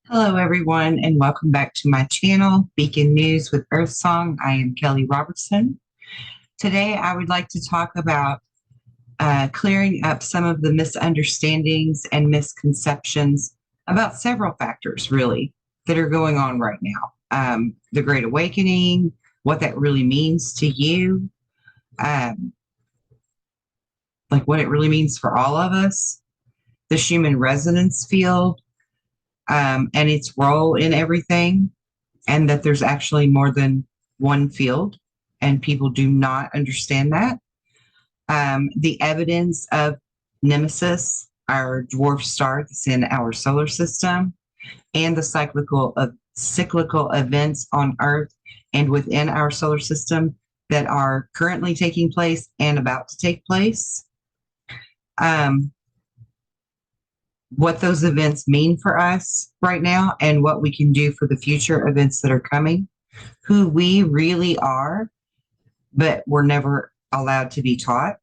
Hello, everyone, and welcome back to my channel, Beacon News with Earth Song. I am Kelly Robertson. Today, I would like to talk about clearing up some of the misunderstandings and misconceptions about several factors, really, that are going on right now. The Great Awakening, what that really means to you, um, like what it really means for all of us, the human resonance field, and its role in everything, and that there's actually more than one field, and people do not understand that. The evidence of Nemesis, our dwarf star that's in our solar system, and the cyclical events on Earth and within our solar system that are currently taking place and about to take place. What those events mean for us right now and what we can do for the future events that are coming, who we really are, but we're never allowed to be taught,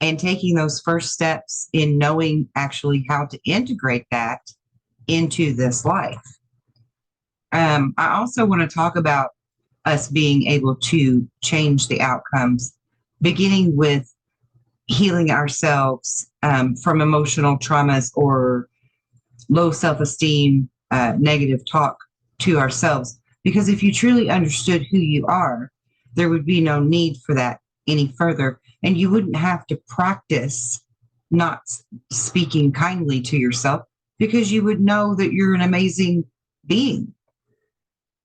and taking those first steps in knowing actually how to integrate that into this life. I also want to talk about us being able to change the outcomes, beginning with healing ourselves from emotional traumas or low self-esteem, negative talk to ourselves. Because if you truly understood who you are, there would be no need for that any further. And you wouldn't have to practice not speaking kindly to yourself because you would know that you're an amazing being.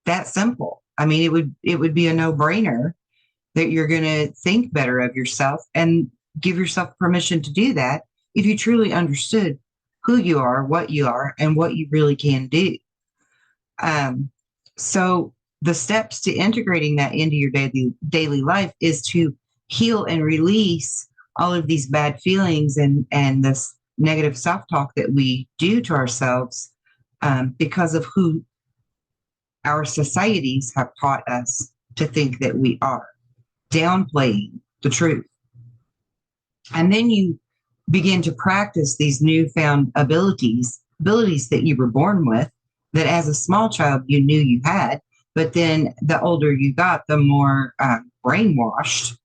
That simple. I mean, it would be a no-brainer that you're going to think better of yourself and give yourself permission to do that if you truly understood who you are, and what you really can do. So the steps to integrating that into your daily life is to heal and release all of these bad feelings and this negative self-talk that we do to ourselves because of who our societies have taught us to think that we are, downplaying the truth. And then you begin to practice these newfound abilities that you were born with, that as a small child you knew you had, but then the older you got, the more brainwashed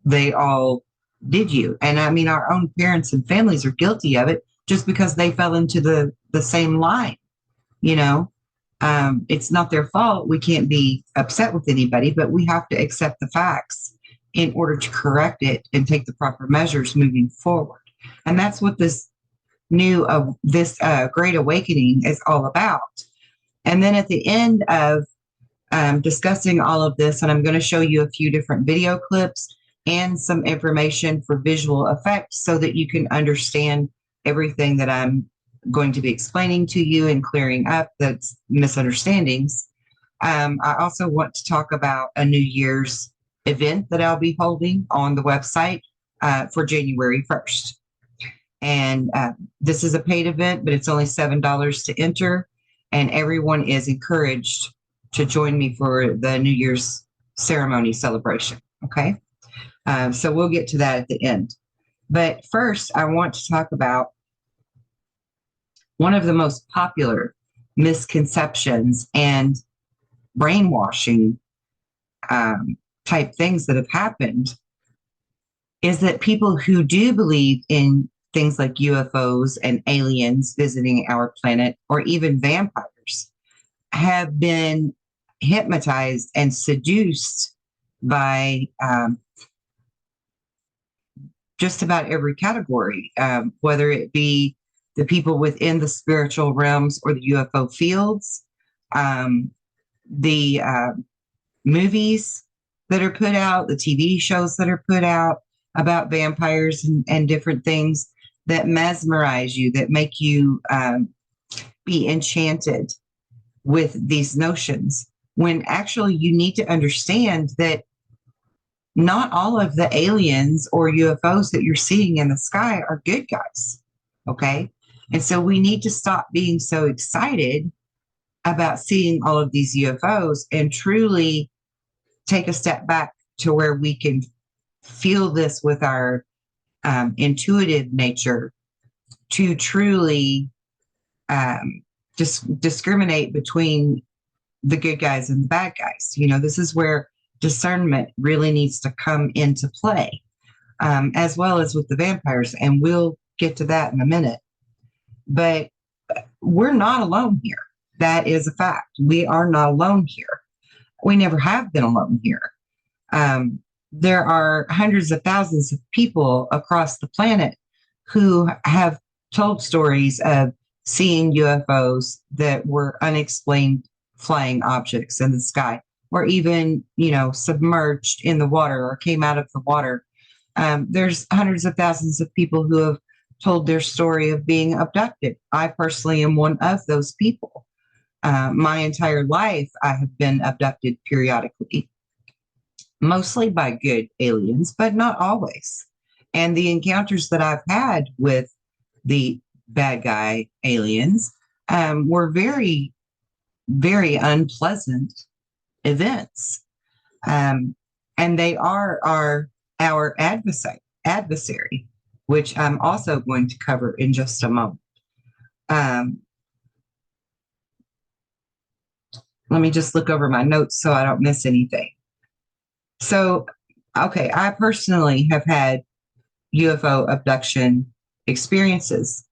they all did you. And I mean, our own parents and families are guilty of it just because they fell into the same line, you know. It's not their fault. We can't be upset with anybody, but we have to accept the facts in order to correct it and take the proper measures moving forward. And that's what this Great Awakening is all about. And then at the end of discussing all of this, and I'm going to show you a few different video clips and some information for visual effects so that you can understand everything that I'm going to be explaining to you and clearing up that's misunderstandings. I also want to talk about a New Year's event that I'll be holding on the website for January 1st. And this is a paid event, but it's only $7 to enter, and everyone is encouraged to join me for the New Year's ceremony celebration, okay? So we'll get to that at the end. But first, I want to talk about one of the most popular misconceptions and brainwashing type things that have happened is that people who do believe in things like UFOs and aliens visiting our planet, or even vampires, have been hypnotized and seduced by just about every category, whether it be the people within the spiritual realms or the UFO fields, the movies that are put out, the TV shows that are put out about vampires and different things that mesmerize you, that make you be enchanted with these notions, when actually you need to understand that not all of the aliens or UFOs that you're seeing in the sky are good guys, okay? And so we need to stop being so excited about seeing all of these UFOs and truly take a step back to where we can feel this with our intuitive nature to truly just discriminate between the good guys and the bad guys. This is where discernment really needs to come into play, as well as with the vampires. And we'll get to that in a minute. But we're not alone here. That is a fact. We are not alone here. We never have been alone here. There are hundreds of thousands of people across the planet who have told stories of seeing UFOs that were unexplained flying objects in the sky, or even, submerged in the water or came out of the water. There's hundreds of thousands of people who have told their story of being abducted. I personally am one of those people. My entire life, I have been abducted periodically, mostly by good aliens, but not always. And the encounters that I've had with the bad guy aliens were very, very unpleasant events. And they are our adversary, which I'm also going to cover in just a moment. Let me just look over my notes so I don't miss anything. So, okay, I personally have had UFO abduction experiences.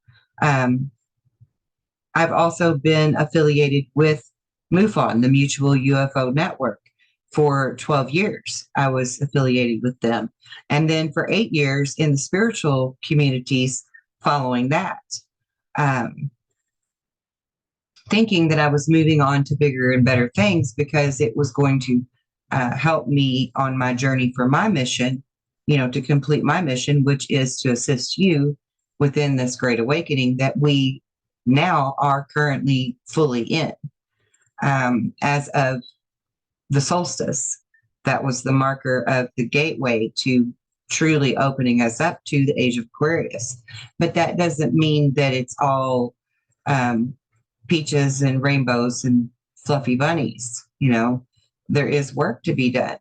I've also been affiliated with MUFON, the Mutual UFO Network, for 12 years. I was affiliated with them. And then for 8 years in the spiritual communities following that, thinking that I was moving on to bigger and better things because it was going to help me on my journey for my mission, to complete my mission, which is to assist you within this great awakening that we now are currently fully in. As of the solstice, that was the marker of the gateway to truly opening us up to the age of Aquarius. But that doesn't mean that it's all peaches and rainbows and fluffy bunnies. There is work to be done.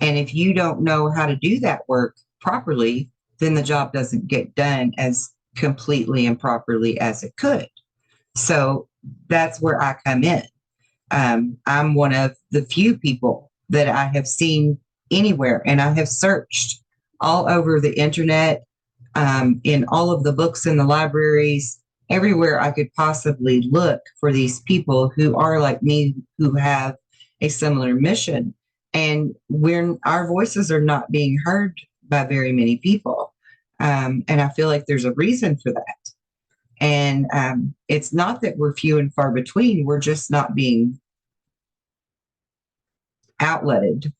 And if you don't know how to do that work properly, then the job doesn't get done as completely and properly as it could. So that's where I come in. I'm one of the few people that I have seen anywhere, and I have searched all over the internet, in all of the books in the libraries, everywhere I could possibly look for these people who are like me, who have a similar mission. And our voices are not being heard by very many people. And I feel like there's a reason for that. And it's not that we're few and far between. We're just not being outletted,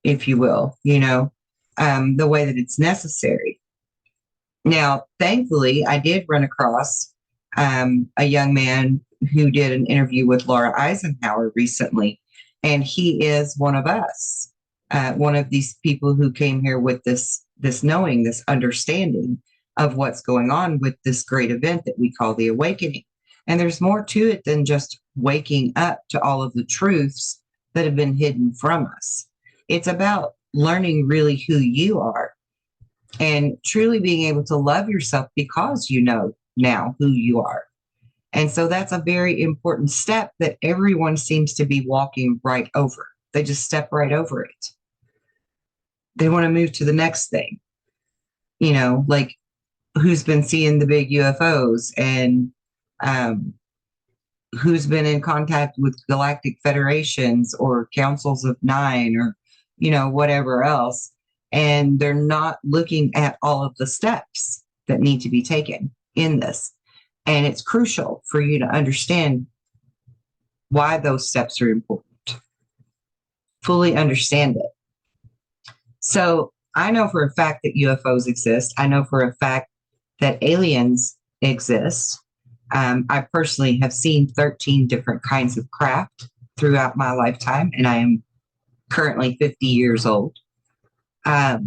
if you will, the way that it's necessary. Now, thankfully, I did run across a young man who did an interview with Laura Eisenhower recently, and he is one of us, one of these people who came here with this knowing, this understanding of what's going on with this great event that we call the awakening. And there's more to it than just waking up to all of the truths that have been hidden from us. It's about learning really who you are and truly being able to love yourself because you know now who you are. And so that's a very important step that everyone seems to be walking right over. They just step right over it. They want to move to the next thing, like who's been seeing the big UFOs and who's been in contact with galactic federations or councils of nine or, whatever else. And they're not looking at all of the steps that need to be taken in this. And it's crucial for you to understand why those steps are important. Fully understand it. So I know for a fact that UFOs exist. I know for a fact that aliens exist. I personally have seen 13 different kinds of craft throughout my lifetime, and I am currently 50 years old. I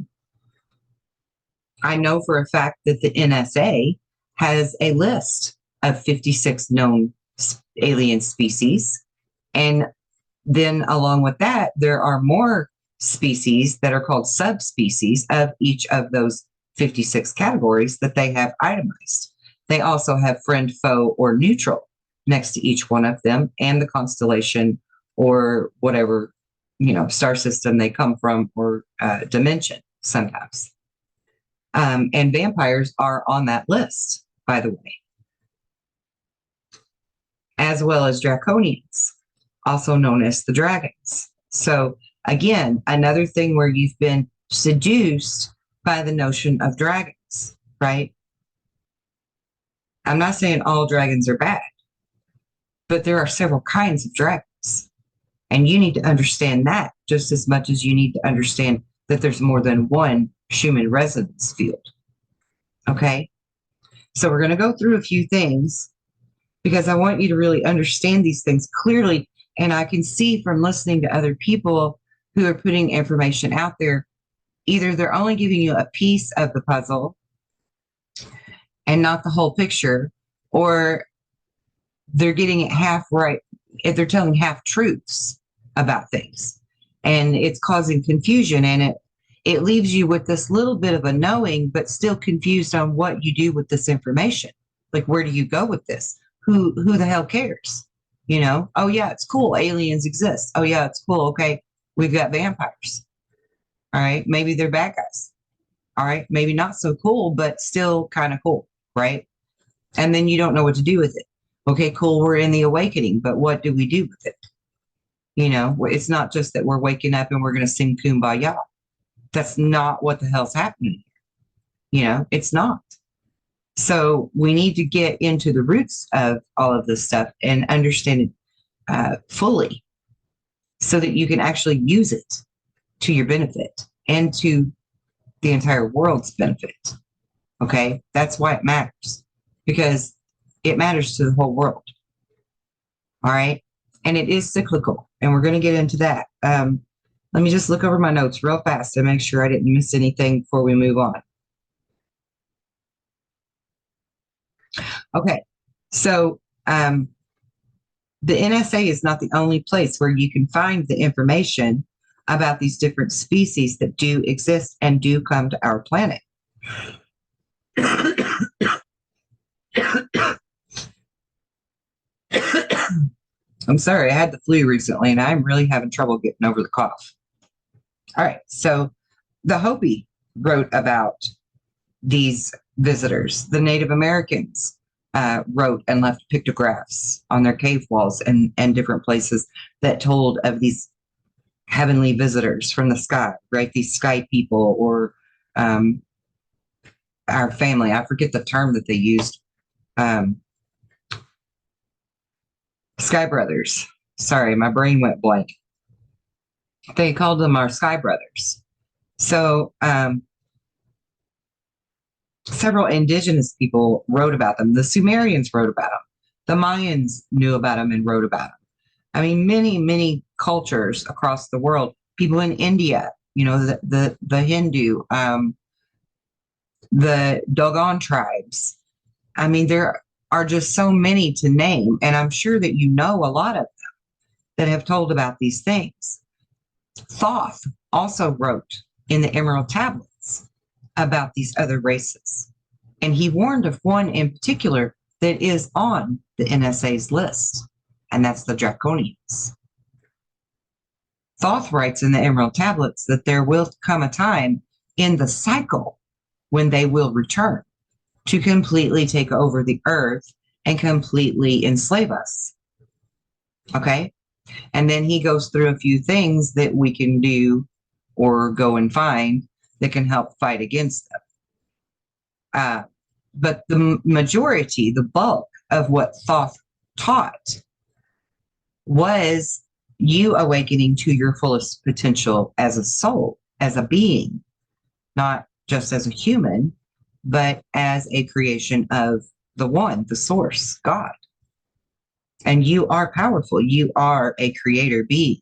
know for a fact that the NSA has a list of 56 known alien species. And then along with that, there are more species that are called subspecies of each of those 56 categories that they have itemized. They also have friend, foe, or neutral next to each one of them and the constellation or whatever, star system they come from or dimension sometimes. And vampires are on that list, by the way, as well as draconians, also known as the dragons. So again, another thing where you've been seduced by the notion of dragons, right? I'm not saying all dragons are bad, but there are several kinds of dragons. And you need to understand that just as much as you need to understand that there's more than one Schumann resonance field. Okay? So we're going to go through a few things because I want you to really understand these things clearly. And I can see from listening to other people who are putting information out there, either they're only giving you a piece of the puzzle and not the whole picture, or they're getting it half right. They're telling half truths about things, and it's causing confusion, and it leaves you with this little bit of a knowing, but still confused on what you do with this information. Like, where do you go with this? Who the hell cares? Oh yeah, it's cool. Aliens exist. Oh yeah, it's cool. Okay, we've got vampires. All right, maybe they're bad guys. All right, maybe not so cool, but still kind of cool, right? And then you don't know what to do with it. Okay, cool, we're in the awakening, but what do we do with it? It's not just that we're waking up and we're going to sing Kumbaya. That's not what the hell's happening. It's not. So we need to get into the roots of all of this stuff and understand it fully so that you can actually use it to your benefit and to the entire world's benefit. Okay? That's why it matters, because it matters to the whole world. All right? And it is cyclical, and we're going to get into that. Let me just look over my notes real fast and make sure I didn't miss anything before we move on. Okay, so the NSA is not the only place where you can find the information about these different species that do exist and do come to our planet. I'm sorry, I had the flu recently and I'm really having trouble getting over the cough. All right, so the Hopi wrote about these visitors. The Native Americans wrote and left pictographs on their cave walls and different places that told of these heavenly visitors from the sky, right? These sky people, or our family. I forget the term that they used. Sky brothers. Sorry, my brain went blank. They called them our sky brothers. So several indigenous people wrote about them. The Sumerians wrote about them. The Mayans knew about them and wrote about them. I mean, many, many cultures across the world, people in India, the Hindu, the Dogon tribes. I mean, there are just so many to name, and I'm sure that you know a lot of them that have told about these things. Thoth also wrote in the Emerald Tablets about these other races, and he warned of one in particular that is on the NSA's list, and that's the Draconians. Thoth writes in the Emerald Tablets that there will come a time in the cycle when they will return to completely take over the earth and completely enslave us. Okay? And then he goes through a few things that we can do or go and find that can help fight against them. But the majority, the bulk of what Thoth taught was you awakening to your fullest potential as a soul, as a being, not just as a human, but as a creation of the one, the source, God. And you are powerful. You are a creator being.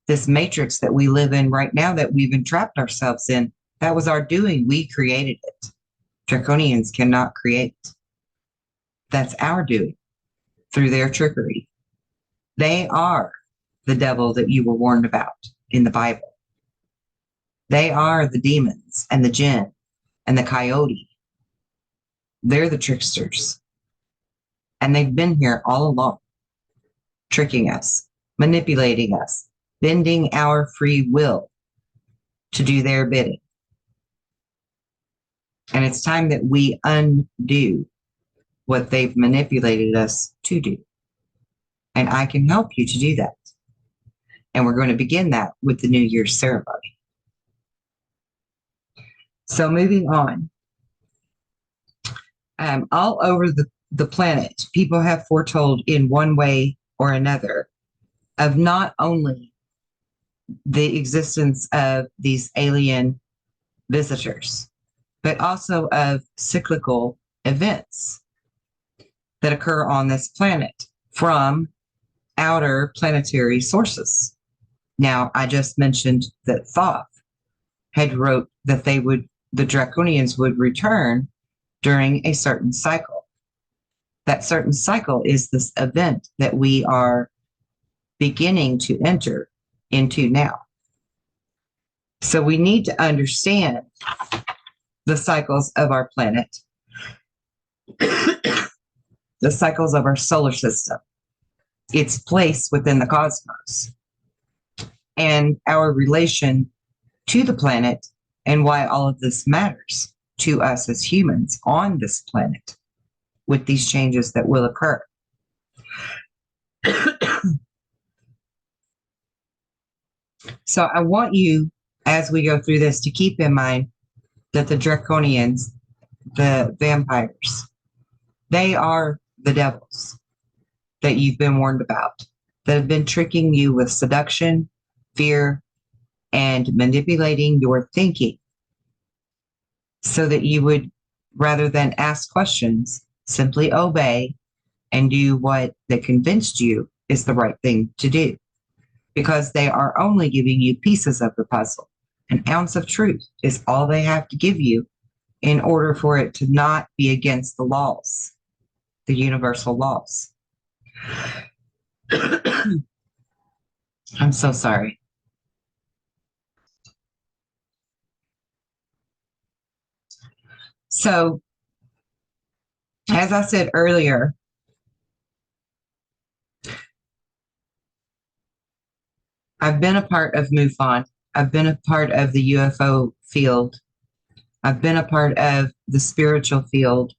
This matrix that we live in right now, that we've entrapped ourselves in, that was our doing. We created it. Draconians cannot create. That's our doing through their trickery. They are the devil that you were warned about in the Bible. They are the demons and the jinn and the coyote. They're the tricksters. And they've been here all along, tricking us, manipulating us, bending our free will to do their bidding. And it's time that we undo what they've manipulated us to do. And I can help you to do that. And we're going to begin that with the New Year's ceremony. So moving on, all over the planet, people have foretold in one way or another of not only the existence of these alien visitors, but also of cyclical events that occur on this planet from outer planetary sources. Now, I just mentioned that Thoth had wrote that the Draconians would return during a certain cycle. That certain cycle is this event that we are beginning to enter into now. So we need to understand the cycles of our planet, the cycles of our solar system, its place within the cosmos, and our relation to the planet, and why all of this matters to us as humans on this planet with these changes that will occur. So I want you, as we go through this, to keep in mind that the Draconians, the vampires, they are the devils that you've been warned about, that have been tricking you with seduction, fear, and manipulating your thinking so that you would, rather than ask questions, simply obey and do what they convinced you is the right thing to do, because they are only giving you pieces of the puzzle. An ounce of truth is all they have to give you in order for it to not be against the laws, the universal laws. I'm so sorry. So, as I said earlier, I've been a part of MUFON. I've been a part of the UFO field. I've been a part of the spiritual field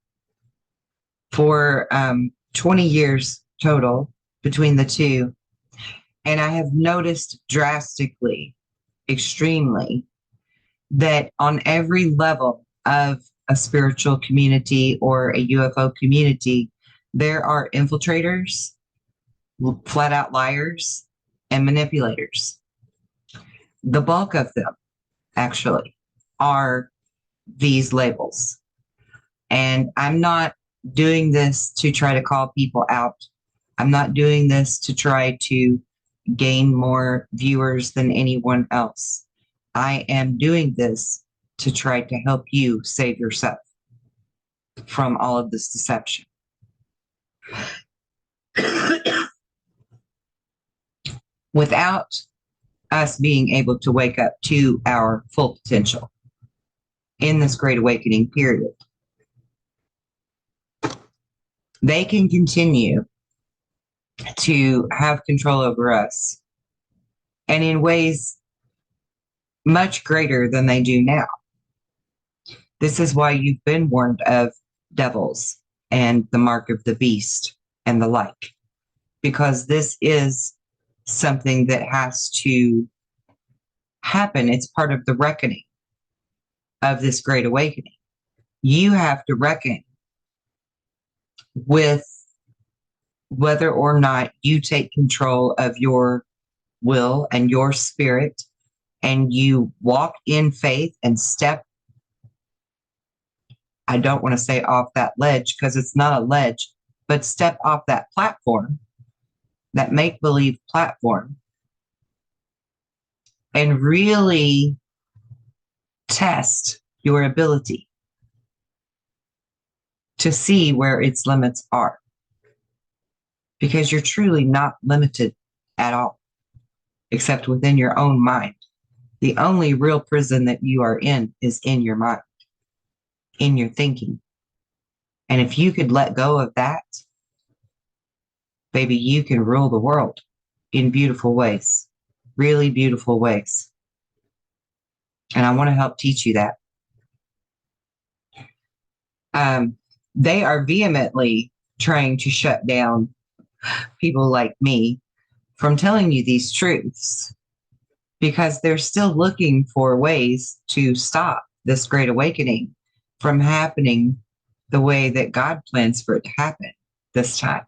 for 20 years total between the two. And I have noticed drastically, extremely, that on every level of a spiritual community or a UFO community, there are infiltrators, flat out liars, and manipulators. The bulk of them, actually, are these labels. And I'm not doing this to try to call people out. I'm not doing this to try to gain more viewers than anyone else. I am doing this to try to help you save yourself from all of this deception. Without us being able to wake up to our full potential in this Great Awakening period, they can continue to have control over us, and in ways much greater than they do now. This is why you've been warned of devils and the mark of the beast and the like, because this is something that has to happen. It's part of the reckoning of this Great Awakening. You have to reckon with whether or not you take control of your will and your spirit, and you walk in faith and step, I don't want to say off that ledge because it's not a ledge, but step off that platform, that make-believe platform, and really test your ability to see where its limits are. Because you're truly not limited at all, except within your own mind. The only real prison that you are in is in your mind, in your thinking. And if you could let go of that baby, you can rule the world in beautiful ways, really beautiful ways. And I want to help teach you that. They are vehemently trying to shut down people like me from telling you these truths because they're still looking for ways to stop this great awakening from happening the way that God plans for it to happen this time.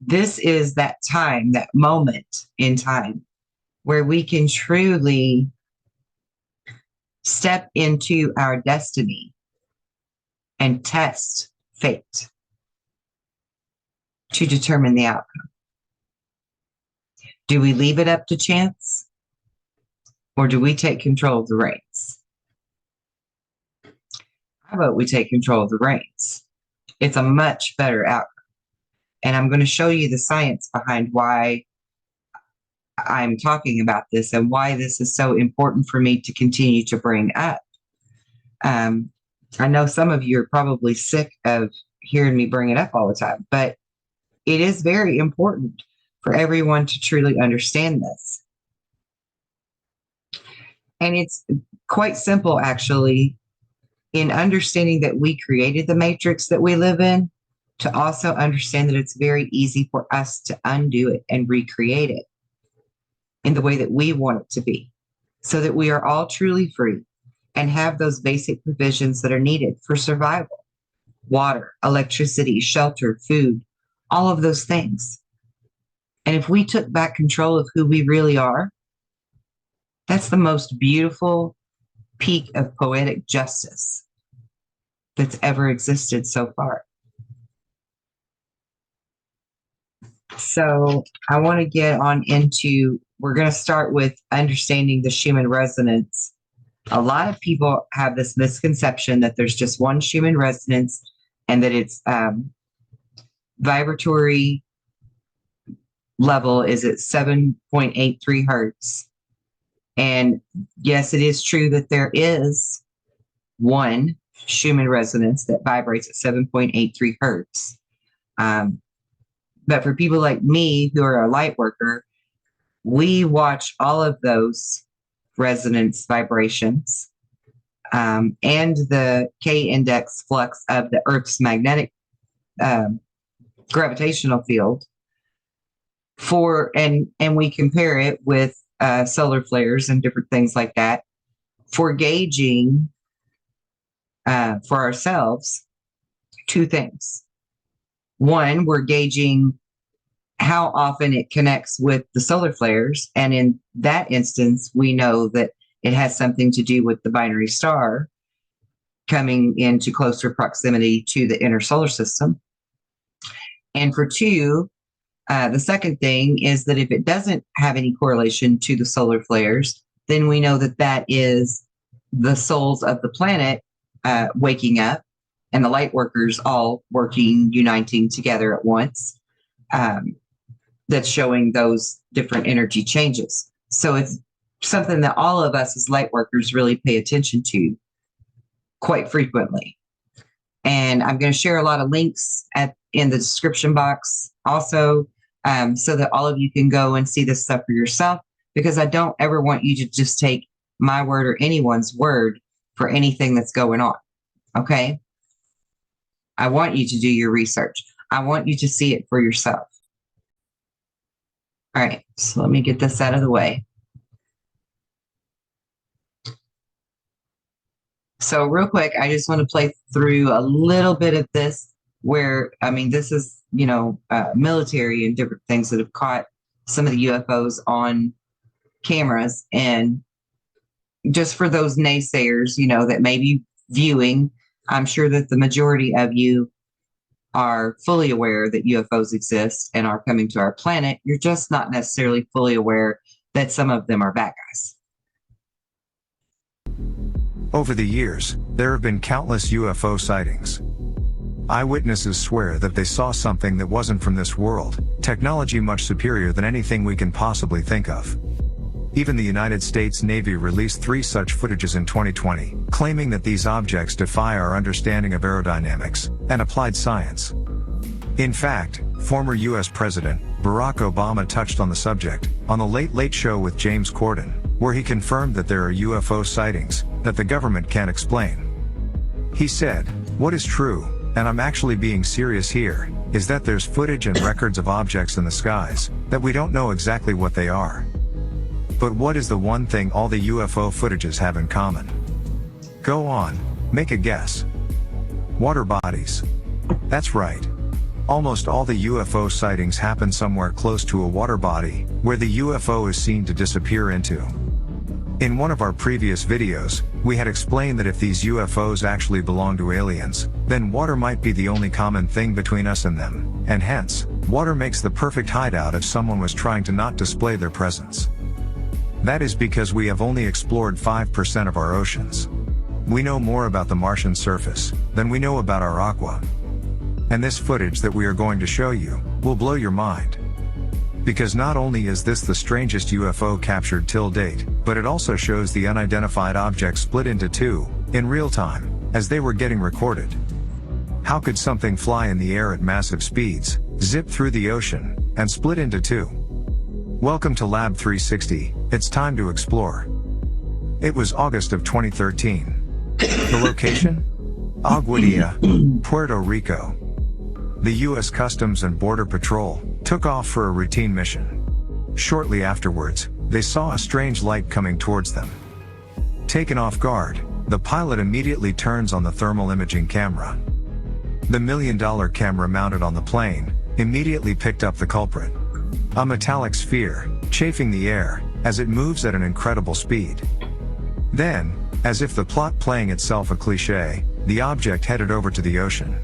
This is that time, that moment in time where we can truly step into our destiny and test fate to determine the outcome. Do we leave it up to chance, or do we take control of the reins? How about we take control of the reins? It's a much better outcome. And I'm going to show you the science behind why I'm talking about this and why this is so important for me to continue to bring up. I know some of you are probably sick of hearing me bring it up all the time, but it is very important for everyone to truly understand this. And it's quite simple, actually, in understanding that we created the matrix that we live in, to also understand that it's very easy for us to undo it and recreate it in the way that we want it to be, so that we are all truly free and have those basic provisions that are needed for survival: water, electricity, shelter, food, all of those things. And if we took back control of who we really are, that's the most beautiful peak of poetic justice that's ever existed so far. So I want to get on into, we're going to start with understanding the Schumann resonance. A lot of people have this misconception that there's just one Schumann resonance and that its vibratory level is at 7.83 hertz. And yes, it is true that there is one Schumann resonance that vibrates at 7.83 hertz. But for people like me who are a light worker, we watch all of those resonance vibrations and the K-index flux of the Earth's magnetic gravitational field and we compare it with solar flares and different things like that for gauging for ourselves two things. One, we're gauging how often it connects with the solar flares. And in that instance, we know that it has something to do with the binary star coming into closer proximity to the inner solar system. And for two, the second thing is that if it doesn't have any correlation to the solar flares, then we know that that is the souls of the planet waking up and the light workers all working, uniting together at once. That's showing those different energy changes. So it's something that all of us as light workers really pay attention to quite frequently. And I'm going to share a lot of links in the description box also, so that all of you can go and see this stuff for yourself, because I don't ever want you to just take my word or anyone's word for anything that's going on. Okay? I want you to do your research. I want you to see it for yourself. All right, so let me get this out of the way. So real quick, I just want to play through a little bit of this where, I mean, this is, military and different things that have caught some of the UFOs on cameras. And just for those naysayers, that may be viewing, I'm sure that the majority of you are fully aware that UFOs exist and are coming to our planet. You're just not necessarily fully aware that some of them are bad guys. Over the years, there have been countless UFO sightings. Eyewitnesses swear that they saw something that wasn't from this world, technology much superior than anything we can possibly think of. Even the United States Navy released 3 such footages in 2020, claiming that these objects defy our understanding of aerodynamics and applied science. In fact, former US President Barack Obama touched on the subject on the Late Late Show with James Corden, where he confirmed that there are UFO sightings that the government can't explain. He said, "What is true, and I'm actually being serious here, is that there's footage and records of objects in the skies that we don't know exactly what they are." But what is the one thing all the UFO footages have in common? Go on, make a guess. Water bodies. That's right. Almost all the UFO sightings happen somewhere close to a water body, where the UFO is seen to disappear into. In one of our previous videos, we had explained that if these UFOs actually belong to aliens, then water might be the only common thing between us and them, and hence, water makes the perfect hideout if someone was trying to not display their presence. That is because we have only explored 5% of our oceans. We know more about the Martian surface than we know about our aqua. And this footage that we are going to show you will blow your mind. Because not only is this the strangest UFO captured till date, but it also shows the unidentified object split into 2, in real time, as they were getting recorded. How could something fly in the air at massive speeds, zip through the ocean, and split into 2? Welcome to Lab 360, it's time to explore. It was August of 2013. The location? Aguadilla, Puerto Rico. The U.S. Customs and Border Patrol took off for a routine mission. Shortly afterwards, they saw a strange light coming towards them. Taken off guard, the pilot immediately turns on the thermal imaging camera. The $1 million camera mounted on the plane immediately picked up the culprit. A metallic sphere, chafing the air, as it moves at an incredible speed. Then, as if the plot playing itself a cliché, the object headed over to the ocean.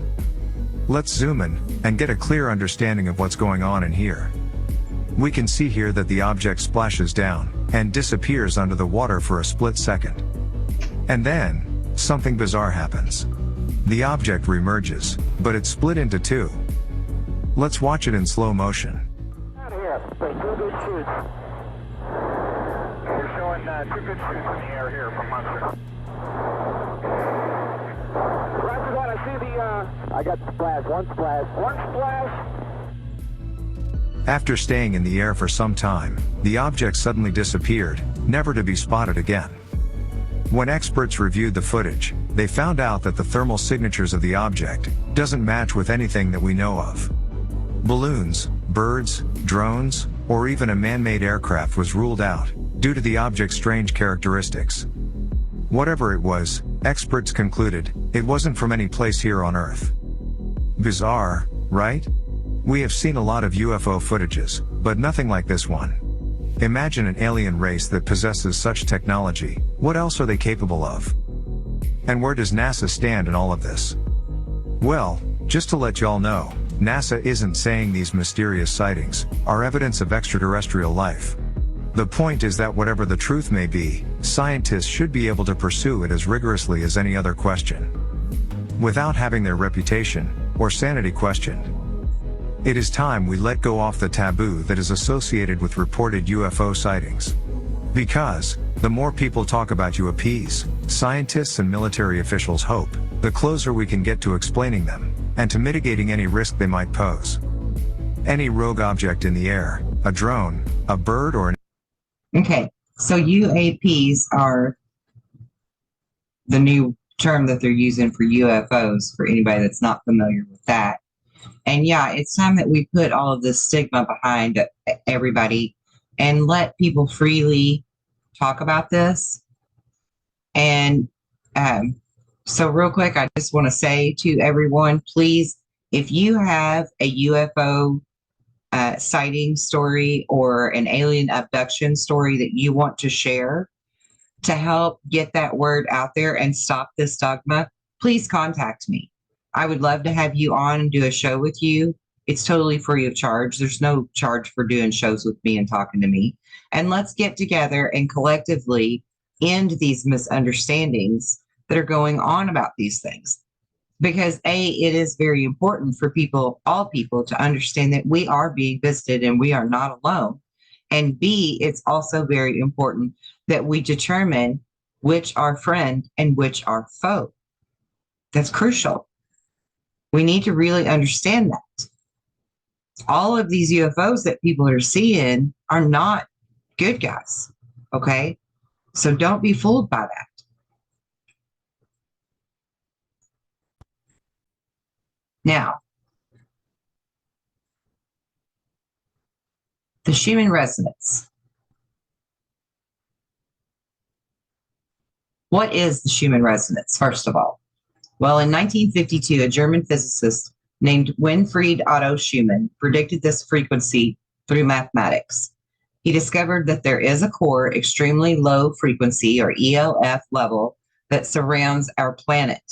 Let's zoom in, and get a clear understanding of what's going on in here. We can see here that the object splashes down, and disappears under the water for a split second. And then, something bizarre happens. The object reemerges, but it's split into 2. Let's watch it in slow motion. We're showing 2 good shoots in the air here from Munster. Roger that, I see the, I got the splash, one splash. After staying in the air for some time, the object suddenly disappeared, never to be spotted again. When experts reviewed the footage, they found out that the thermal signatures of the object doesn't match with anything that we know of. Balloons, birds, drones, or even a man-made aircraft was ruled out, due to the object's strange characteristics. Whatever it was, experts concluded, it wasn't from any place here on Earth. Bizarre, right? We have seen a lot of UFO footages, but nothing like this one. Imagine an alien race that possesses such technology, what else are they capable of? And where does NASA stand in all of this? Well, just to let y'all know, NASA isn't saying these mysterious sightings are evidence of extraterrestrial life. The point is that whatever the truth may be, scientists should be able to pursue it as rigorously as any other question, without having their reputation or sanity questioned. It is time we let go off the taboo that is associated with reported UFO sightings. Because, the more people talk about UAPs, scientists and military officials hope, the closer we can get to explaining them, and to mitigating any risk they might pose. Any rogue object in the air, a drone, a bird or an... Okay, so UAPs are the new term that they're using for UFOs, for anybody that's not familiar with that. And yeah, it's time that we put all of this stigma behind everybody and let people freely talk about this. And so real quick, I just want to say to everyone, please, if you have a UFO sighting story or an alien abduction story that you want to share to help get that word out there and stop this dogma, please contact me. I would love to have you on and do a show with you. It's totally free of charge. There's no charge for doing shows with me and talking to me. And let's get together and collectively end these misunderstandings that are going on about these things. Because it is very important for people, all people, to understand that we are being visited and we are not alone. And B, it's also very important that we determine which are friend and which are foe. That's crucial. We need to really understand that. All of these UFOs that people are seeing are not good guys. Okay. So don't be fooled by that. Now, the Schumann resonance. What is the Schumann resonance, first of all? Well, in 1952, a German physicist named Winfried Otto Schumann predicted this frequency through mathematics. He discovered that there is a core extremely low frequency, or ELF level, that surrounds our planet,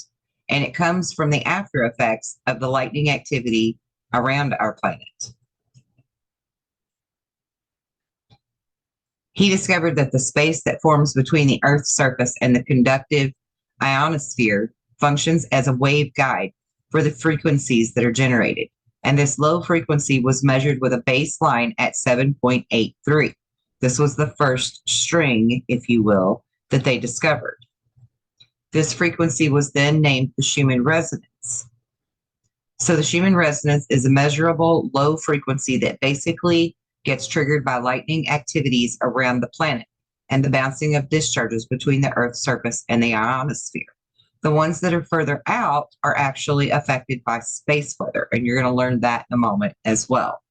and it comes from the after effects of the lightning activity around our planet. He discovered that the space that forms between the Earth's surface and the conductive ionosphere functions as a waveguide for the frequencies that are generated. And this low frequency was measured with a baseline at 7.83. This was the first string, if you will, that they discovered. This frequency was then named the Schumann resonance. So the Schumann resonance is a measurable low frequency that basically gets triggered by lightning activities around the planet and the bouncing of discharges between the Earth's surface and the ionosphere. The ones that are further out are actually affected by space weather, and you're going to learn that in a moment as well.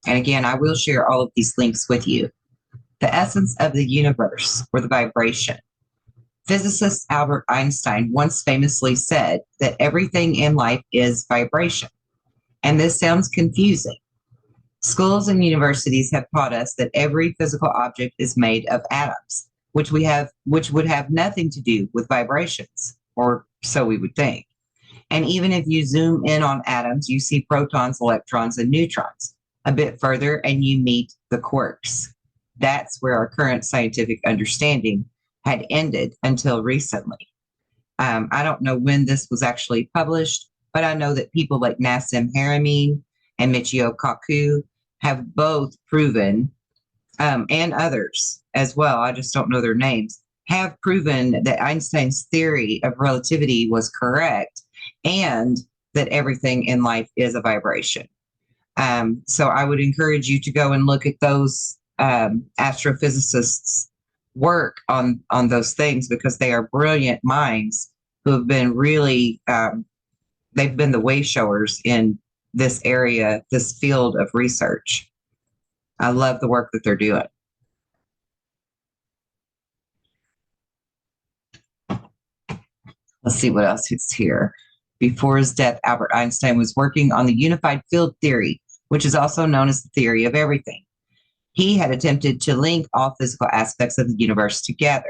And again, I will share all of these links with you. The essence of the universe, or the vibration. Physicist Albert Einstein once famously said that everything in life is vibration. And this sounds confusing. Schools and universities have taught us that every physical object is made of atoms, which would have nothing to do with vibrations, or so we would think. And even if you zoom in on atoms, you see protons, electrons, and neutrons. A bit further, and you meet the quarks. That's where our current scientific understanding had ended until recently. I don't know when this was actually published, but I know that people like Nassim Haramein and Michio Kaku have both proven, and others as well, I just don't know their names, have proven that Einstein's theory of relativity was correct and that everything in life is a vibration. So I would encourage you to go and look at those astrophysicists' work on those things, because they are brilliant minds who have been really, they've been the way showers in this area, this field of research. I love the work that they're doing. Let's see what else is here. Before his death, Albert Einstein was working on the unified field theory, which is also known as the theory of everything. He had attempted to link all physical aspects of the universe together.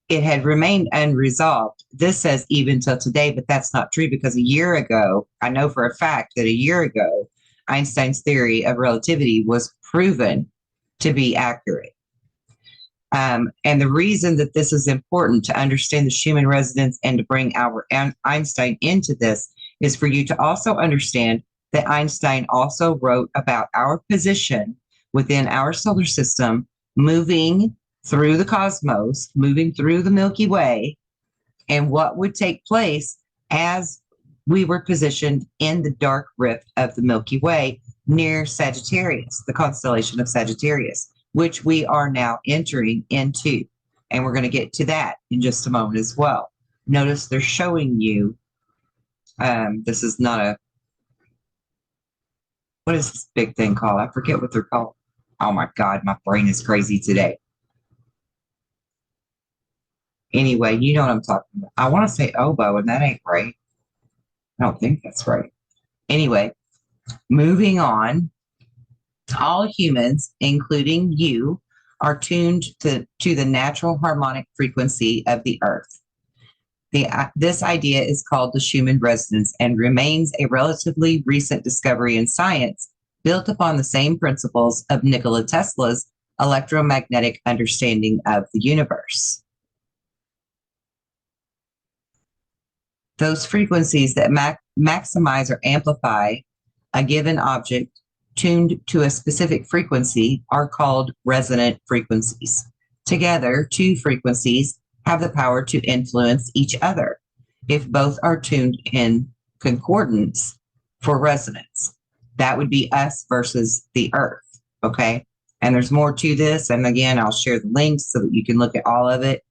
It had remained unresolved. This says even till today, but that's not true, because a year ago, I know for a fact that a year ago, Einstein's theory of relativity was proven to be accurate. And the reason that this is important to understand the Schumann resonance and to bring Albert Einstein into this is for you to also understand that Einstein also wrote about our position within our solar system, moving through the cosmos, moving through the Milky Way, and what would take place as we were positioned in the dark rift of the Milky Way near Sagittarius, the constellation of Sagittarius, which we are now entering into. And we're going to get to that in just a moment as well. Notice they're showing you, this is not a, what is this big thing called? I forget what they're called. Oh my God, my brain is crazy today. Anyway, you know what I'm talking about. I want to say oboe, and that ain't right. I don't think that's right. Anyway, moving on. All humans, including you, are tuned to the natural harmonic frequency of the Earth. This idea is called the Schumann resonance and remains a relatively recent discovery in science, built upon the same principles of Nikola Tesla's electromagnetic understanding of the universe. Those frequencies that maximize or amplify a given object tuned to a specific frequency are called resonant frequencies. Together, two frequencies have the power to influence each other if both are tuned in concordance for resonance. That would be us versus the earth. Okay. And there's more to this. And again, I'll share the links so that you can look at all of it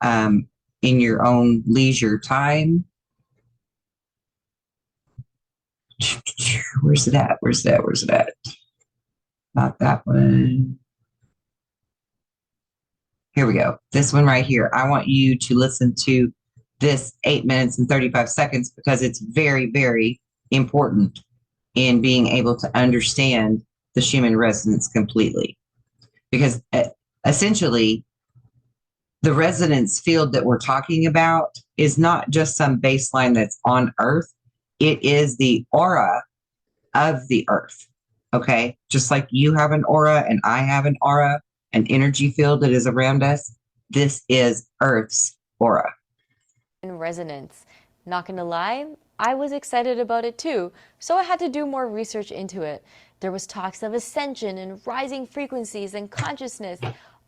in your own leisure time. Where's it at? Where's it at? Not that one. Here we go. This one right here. I want you to listen to this 8 minutes and 35 seconds because it's very, very important in being able to understand the Schumann resonance completely. Because essentially, the resonance field that we're talking about is not just some baseline that's on Earth. It is the aura of the Earth. Okay? Just like you have an aura and I have an aura, an energy field that is around us, this is Earth's aura. Resonance. Not gonna lie, I was excited about it too, so I had to do more research into it. There was talks of ascension and rising frequencies and consciousness,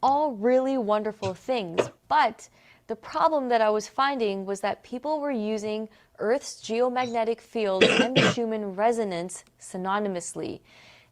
all really wonderful things, but the problem that I was finding was that people were using Earth's geomagnetic field and the Schumann resonance synonymously.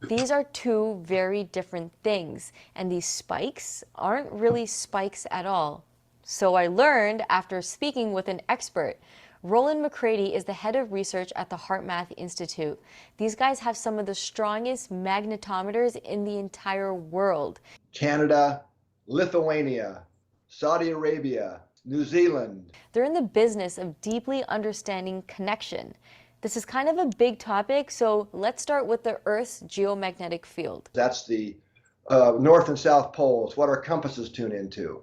These are two very different things, and these spikes aren't really spikes at all. So I learned after speaking with an expert. Roland McCready is the head of research at the HeartMath Institute. These guys have some of the strongest magnetometers in the entire world. Canada, Lithuania, Saudi Arabia, New Zealand. They're in the business of deeply understanding connection. This is kind of a big topic, so let's start with the Earth's geomagnetic field. That's the North and South poles, what our compasses tune into.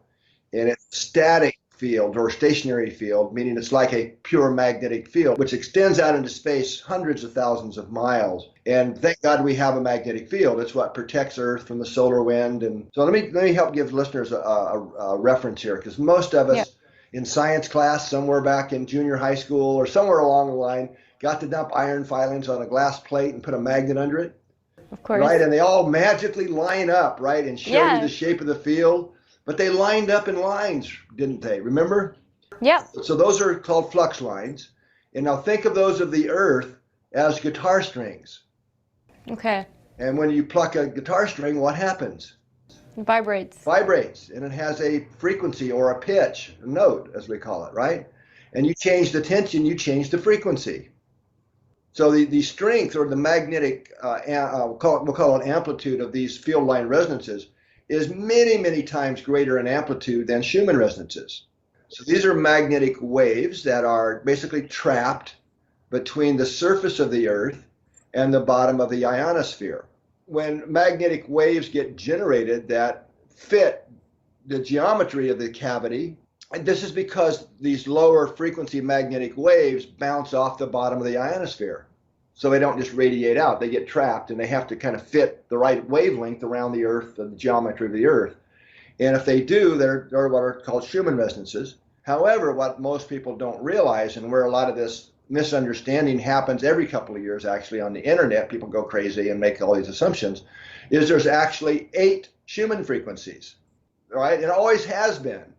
And it's static field or stationary field, meaning it's like a pure magnetic field, which extends out into space hundreds of thousands of miles. And thank God we have a magnetic field. It's what protects Earth from the solar wind. And so let me help give listeners a reference here, because most of us in science class, somewhere back in junior high school or somewhere along the line, got to dump iron filings on a glass plate and put a magnet under it. Of course. Right, and they all magically line up, right, and show you the shape of the field. But they lined up in lines, didn't they? Remember? Yep. So those are called flux lines. And now think of those of the Earth as guitar strings. Okay. And when you pluck a guitar string, what happens? It vibrates. Vibrates. And it has a frequency or a pitch, a note, as we call it, right? And you change the tension, you change the frequency. So the strength or the magnetic, we'll call it amplitude of these field line resonances is many, many times greater in amplitude than Schumann resonances. So these are magnetic waves that are basically trapped between the surface of the Earth and the bottom of the ionosphere. When magnetic waves get generated that fit the geometry of the cavity, and this is because these lower frequency magnetic waves bounce off the bottom of the ionosphere. So they don't just radiate out, they get trapped and they have to kind of fit the right wavelength around the Earth, the geometry of the Earth. And if they do, they're what are called Schumann resonances. However, what most people don't realize, and where a lot of this misunderstanding happens every couple of years actually on the internet, people go crazy and make all these assumptions, is there's actually 8 Schumann frequencies, right? It always has been.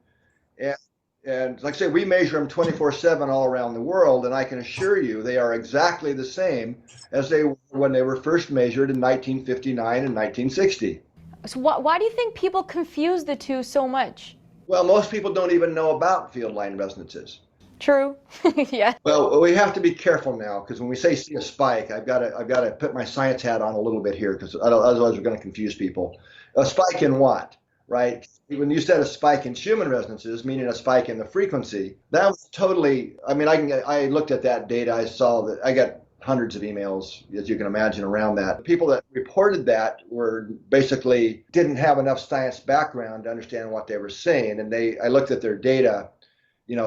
And like I say, we measure them 24/7 all around the world, and I can assure you they are exactly the same as they were when they were first measured in 1959 and 1960. So why do you think people confuse the two so much? Well, most people don't even know about field line resonances. True. Yeah. Well, we have to be careful now, because when we say see a spike, I've got to put my science hat on a little bit here, because otherwise we're going to confuse people. A spike in what? Right? When you said a spike in Schumann resonances, meaning a spike in the frequency, that was totally, I mean, I looked at that data, I saw that, I got hundreds of emails, as you can imagine, around that. People that reported that were basically didn't have enough science background to understand what they were saying. And I looked at their data,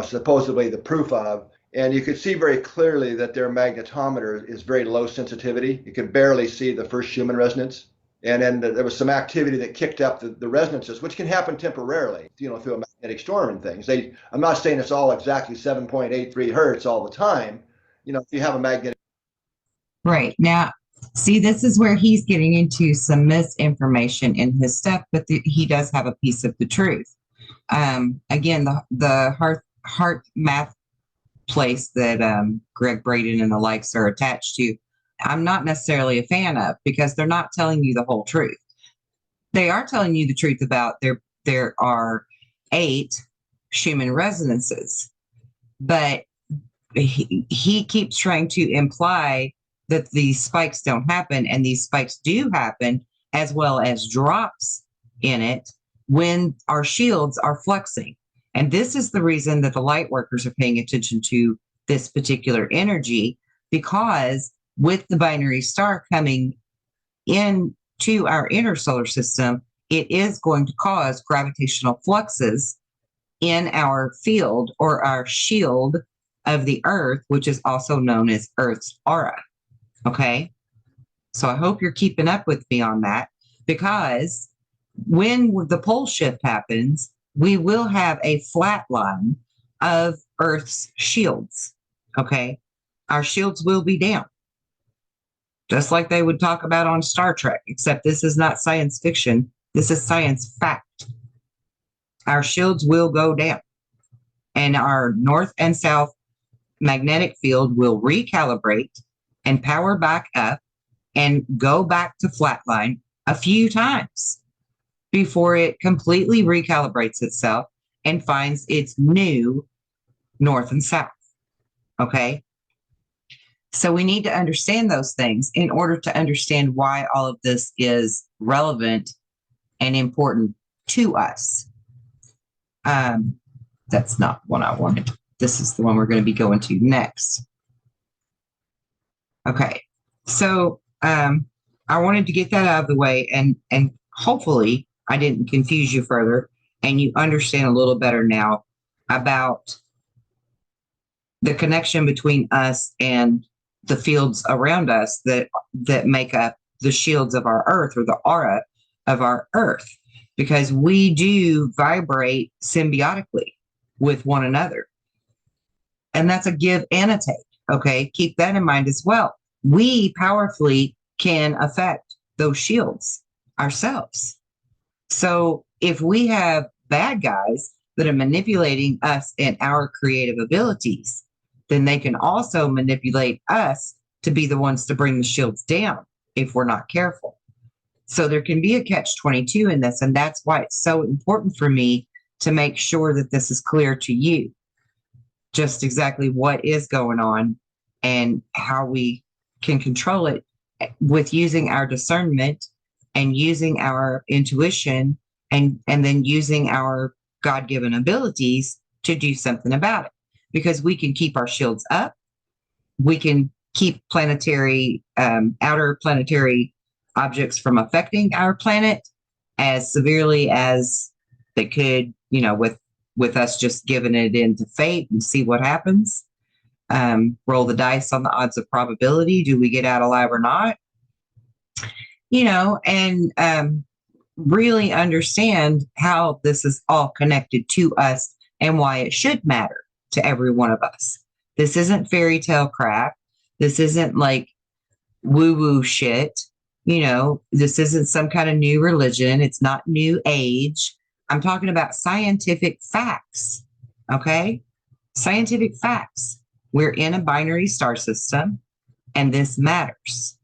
supposedly the proof of, and you could see very clearly that their magnetometer is very low sensitivity. You could barely see the first Schumann resonance. And then there was some activity that kicked up the resonances, which can happen temporarily, through a magnetic storm and things. I'm not saying it's all exactly 7.83 hertz all the time. You know, if you have a magnetic. Right. Now, see, this is where he's getting into some misinformation in his stuff, but he does have a piece of the truth. Again, the heart math place that Greg Braden and the likes are attached to, I'm not necessarily a fan of, because they're not telling you the whole truth. They are telling you the truth about there are 8 Schumann resonances, but he keeps trying to imply that these spikes don't happen, and these spikes do happen, as well as drops in it when our shields are flexing. And this is the reason that the light workers are paying attention to this particular energy, because with the binary star coming into our inner solar system, it is going to cause gravitational fluxes in our field, or our shield of the Earth, which is also known as Earth's aura. Okay? So I hope you're keeping up with me on that, because when the pole shift happens, we will have a flat line of Earth's shields. Okay? Our shields will be down, just like they would talk about on Star Trek, except this is not science fiction. This is science fact. Our shields will go down, and our north and south magnetic field will recalibrate and power back up and go back to flatline a few times before it completely recalibrates itself and finds its new north and south. Okay? So we need to understand those things in order to understand why all of this is relevant and important to us. That's not what I wanted. This is the one we're going to be going to next. Okay, so I wanted to get that out of the way, and hopefully I didn't confuse you further, and you understand a little better now about the connection between us and the fields around us that make up the shields of our Earth, or the aura of our Earth, because we do vibrate symbiotically with one another. And that's a give and a take. Okay, keep that in mind as well. We powerfully can affect those shields ourselves. So if we have bad guys that are manipulating us and our creative abilities, then they can also manipulate us to be the ones to bring the shields down if we're not careful. So there can be a catch-22 in this, and that's why it's so important for me to make sure that this is clear to you, just exactly what is going on and how we can control it with using our discernment and using our intuition, and then using our God-given abilities to do something about it. Because we can keep our shields up, we can keep planetary, outer planetary objects from affecting our planet as severely as they could, with us just giving it into fate and see what happens. Roll the dice on the odds of probability. Do we get out alive or not? And really understand how this is all connected to us and why it should matter to every one of us. This isn't fairy tale crap. This isn't like woo-woo shit. This isn't some kind of new religion. It's not new age. I'm talking about scientific facts. Okay? Scientific facts. We're in a binary star system, and this matters.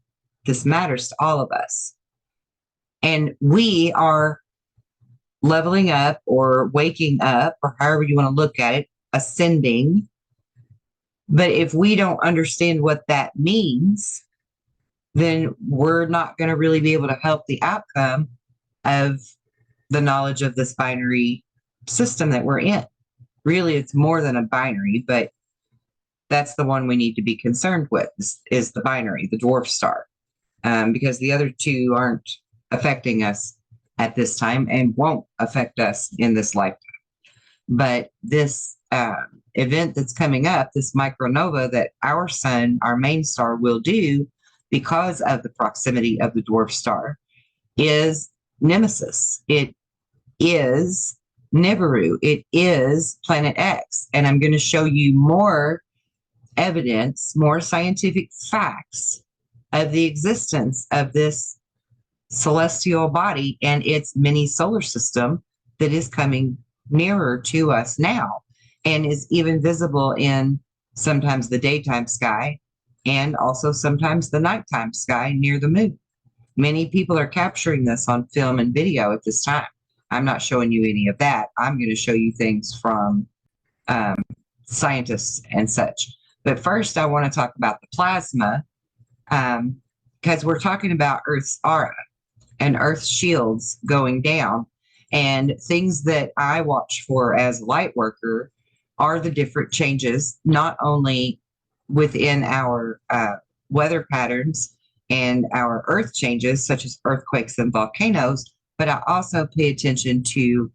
This matters to all of us. And we are leveling up or waking up, or however you want to look at it, ascending. But if we don't understand what that means, then we're not going to really be able to help the outcome of the knowledge of this binary system that we're in. Really, it's more than a binary, but that's the one we need to be concerned with, is the binary, the dwarf star, because the other two aren't affecting us at this time and won't affect us in this lifetime. But this event that's coming up, this micronova that our sun, our main star, will do because of the proximity of the dwarf star, is Nemesis. It is Nibiru. It is Planet X. And I'm going to show you more evidence, more scientific facts of the existence of this celestial body and its mini solar system that is coming nearer to us now and is even visible in sometimes the daytime sky and also sometimes the nighttime sky near the moon. Many people are capturing this on film and video at this time. I'm not showing you any of that. I'm going to show you things from scientists and such. But first, I want to talk about the plasma because we're talking about Earth's aura and Earth's shields going down. And things that I watch for as a light worker are the different changes, not only within our weather patterns and our Earth changes, such as earthquakes and volcanoes, but I also pay attention to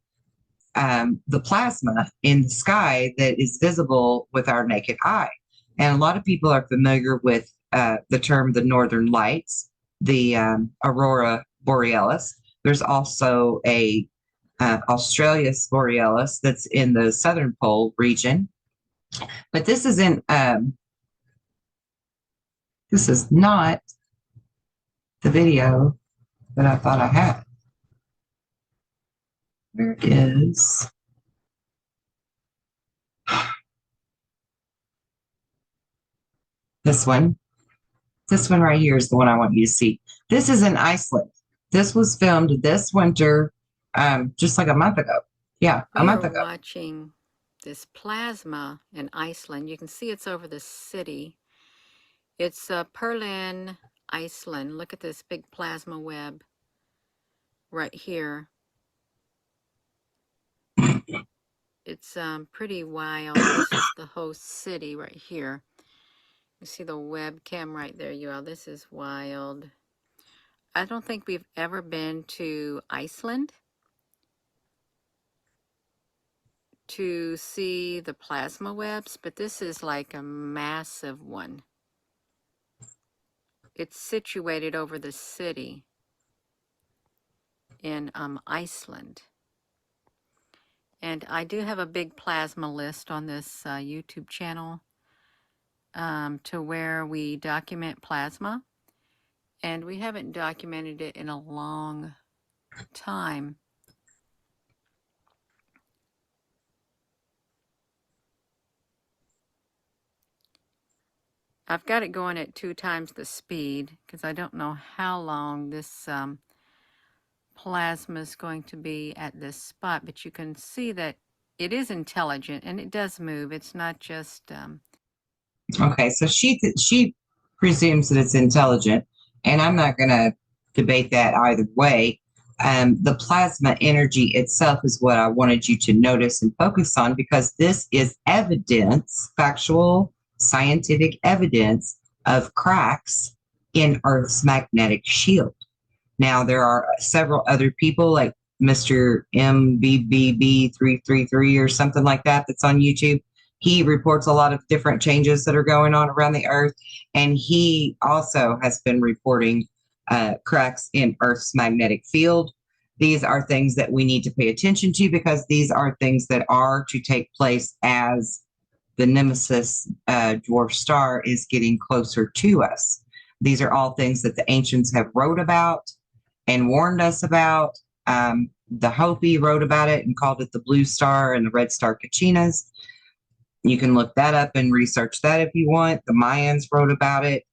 the plasma in the sky that is visible with our naked eye. And a lot of people are familiar with the term the Northern Lights, the Aurora Borealis. There's also a Australis Borealis that's in the southern pole region. But this isn't, this is not the video that I thought I had. Where is this one? This one right here is the one I want you to see. This is in Iceland. This was filmed this winter, just like a month ago. Yeah, a month ago. We are watching this plasma in Iceland. You can see it's over the city. It's Perlin, Iceland. Look at this big plasma web right here. It's pretty wild. This is the host city right here. You see the webcam right there, you all. This is wild. I don't think we've ever been to Iceland to see the plasma webs, but this is like a massive one. It's situated over the city in Iceland. And I do have a big plasma list on this YouTube channel to where we document plasma. And we haven't documented it in a long time. I've got it going at 2 times the speed because I don't know how long this plasma is going to be at this spot, but you can see that it is intelligent and it does move. It's not just Okay, so she presumes that it's intelligent, and I'm not going to debate that either way. The plasma energy itself is what I wanted you to notice and focus on because this is evidence, factual, scientific evidence of cracks in Earth's magnetic shield. Now, there are several other people like Mr. MBBB333 or something like that that's on YouTube. He reports a lot of different changes that are going on around the Earth, and he also has been reporting cracks in Earth's magnetic field. These are things that we need to pay attention to because these are things that are to take place as the Nemesis dwarf star is getting closer to us. These are all things that the ancients have wrote about and warned us about. The Hopi wrote about it and called it the blue star and the red star Kachinas. You can look that up and research that if you want. The Mayans wrote about it.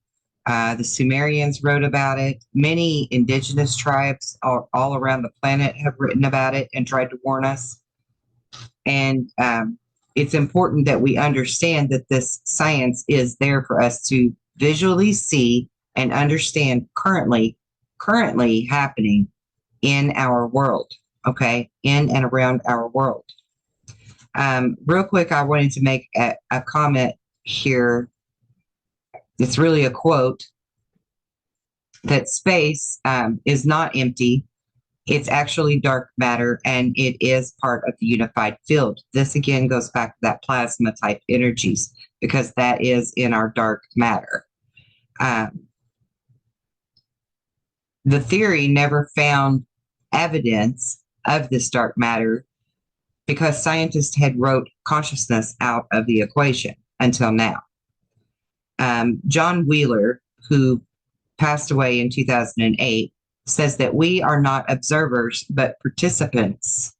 The Sumerians wrote about it. Many indigenous tribes all around the planet have written about it and tried to warn us. And it's important that we understand that this science is there for us to visually see and understand currently happening in our world, okay? In and around our world. Real quick, I wanted to make a comment here. It's really a quote that space is not empty. It's actually dark matter, and it is part of the unified field. This again goes back to that plasma type energies because that is in our dark matter. The theory never found evidence of this dark matter because scientists had wrote consciousness out of the equation until now. John Wheeler, who passed away in 2008, says that we are not observers, but participants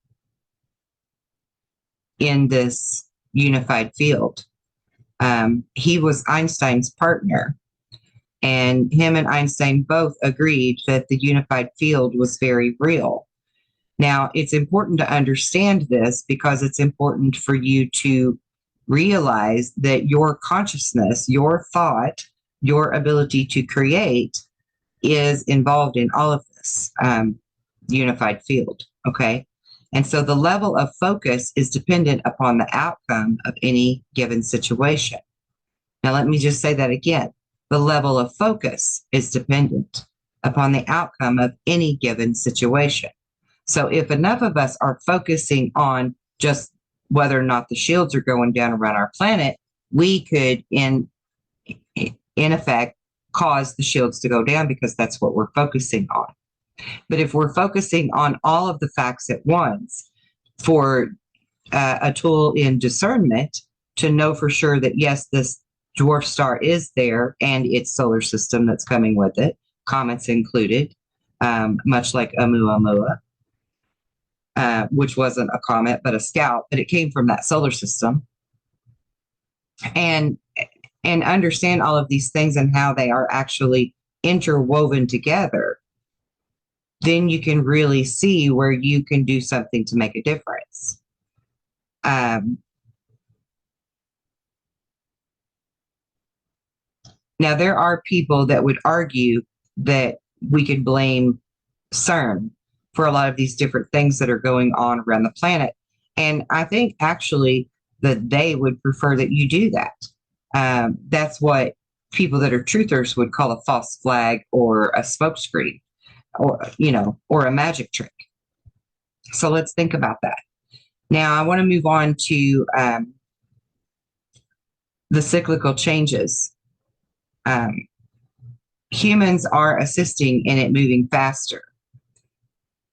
in this unified field. He was Einstein's partner, and him and Einstein both agreed that the unified field was very real. Now, it's important to understand this because it's important for you to realize that your consciousness, your thought, your ability to create is involved in all of this unified field. Okay. And so the level of focus is dependent upon the outcome of any given situation. Now, let me just say that again. The level of focus is dependent upon the outcome of any given situation. So if enough of us are focusing on just whether or not the shields are going down around our planet, we could, in effect, cause the shields to go down because that's what we're focusing on. But if we're focusing on all of the facts at once for a tool in discernment to know for sure that, yes, this dwarf star is there and its solar system that's coming with it, comets included, much like Oumuamua, which wasn't a comet, but a scout, but it came from that solar system. And understand all of these things and how they are actually interwoven together, then you can really see where you can do something to make a difference. Now, there are people that would argue that we could blame CERN for a lot of these different things that are going on around the planet. And I think actually that they would prefer that you do that. That's what people that are truthers would call a false flag or a smokescreen or a magic trick. So let's think about that. Now, I want to move on to the cyclical changes. Humans are assisting in it moving faster,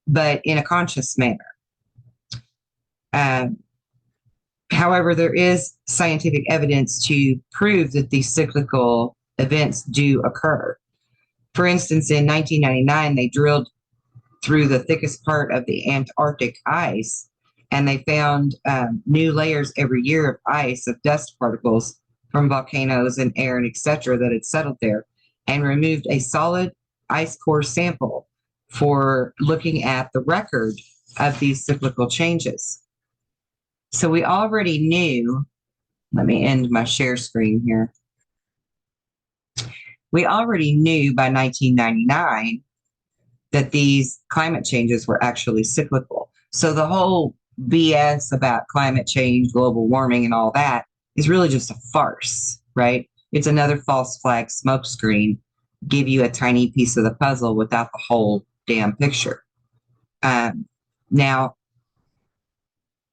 but in a conscious manner. However, there is scientific evidence to prove that these cyclical events do occur. For instance, in 1999, they drilled through the thickest part of the Antarctic ice, and they found new layers every year of ice, of dust particles from volcanoes and air and etc. that had settled there, and removed a solid ice core sample for looking at the record of these cyclical changes. So we already knew, let me end my share screen here. We already knew by 1999 that these climate changes were actually cyclical. So the whole BS about climate change, global warming, and all that is really just a farce, right? It's another false flag smokescreen, give you a tiny piece of the puzzle without the whole damn picture. Now,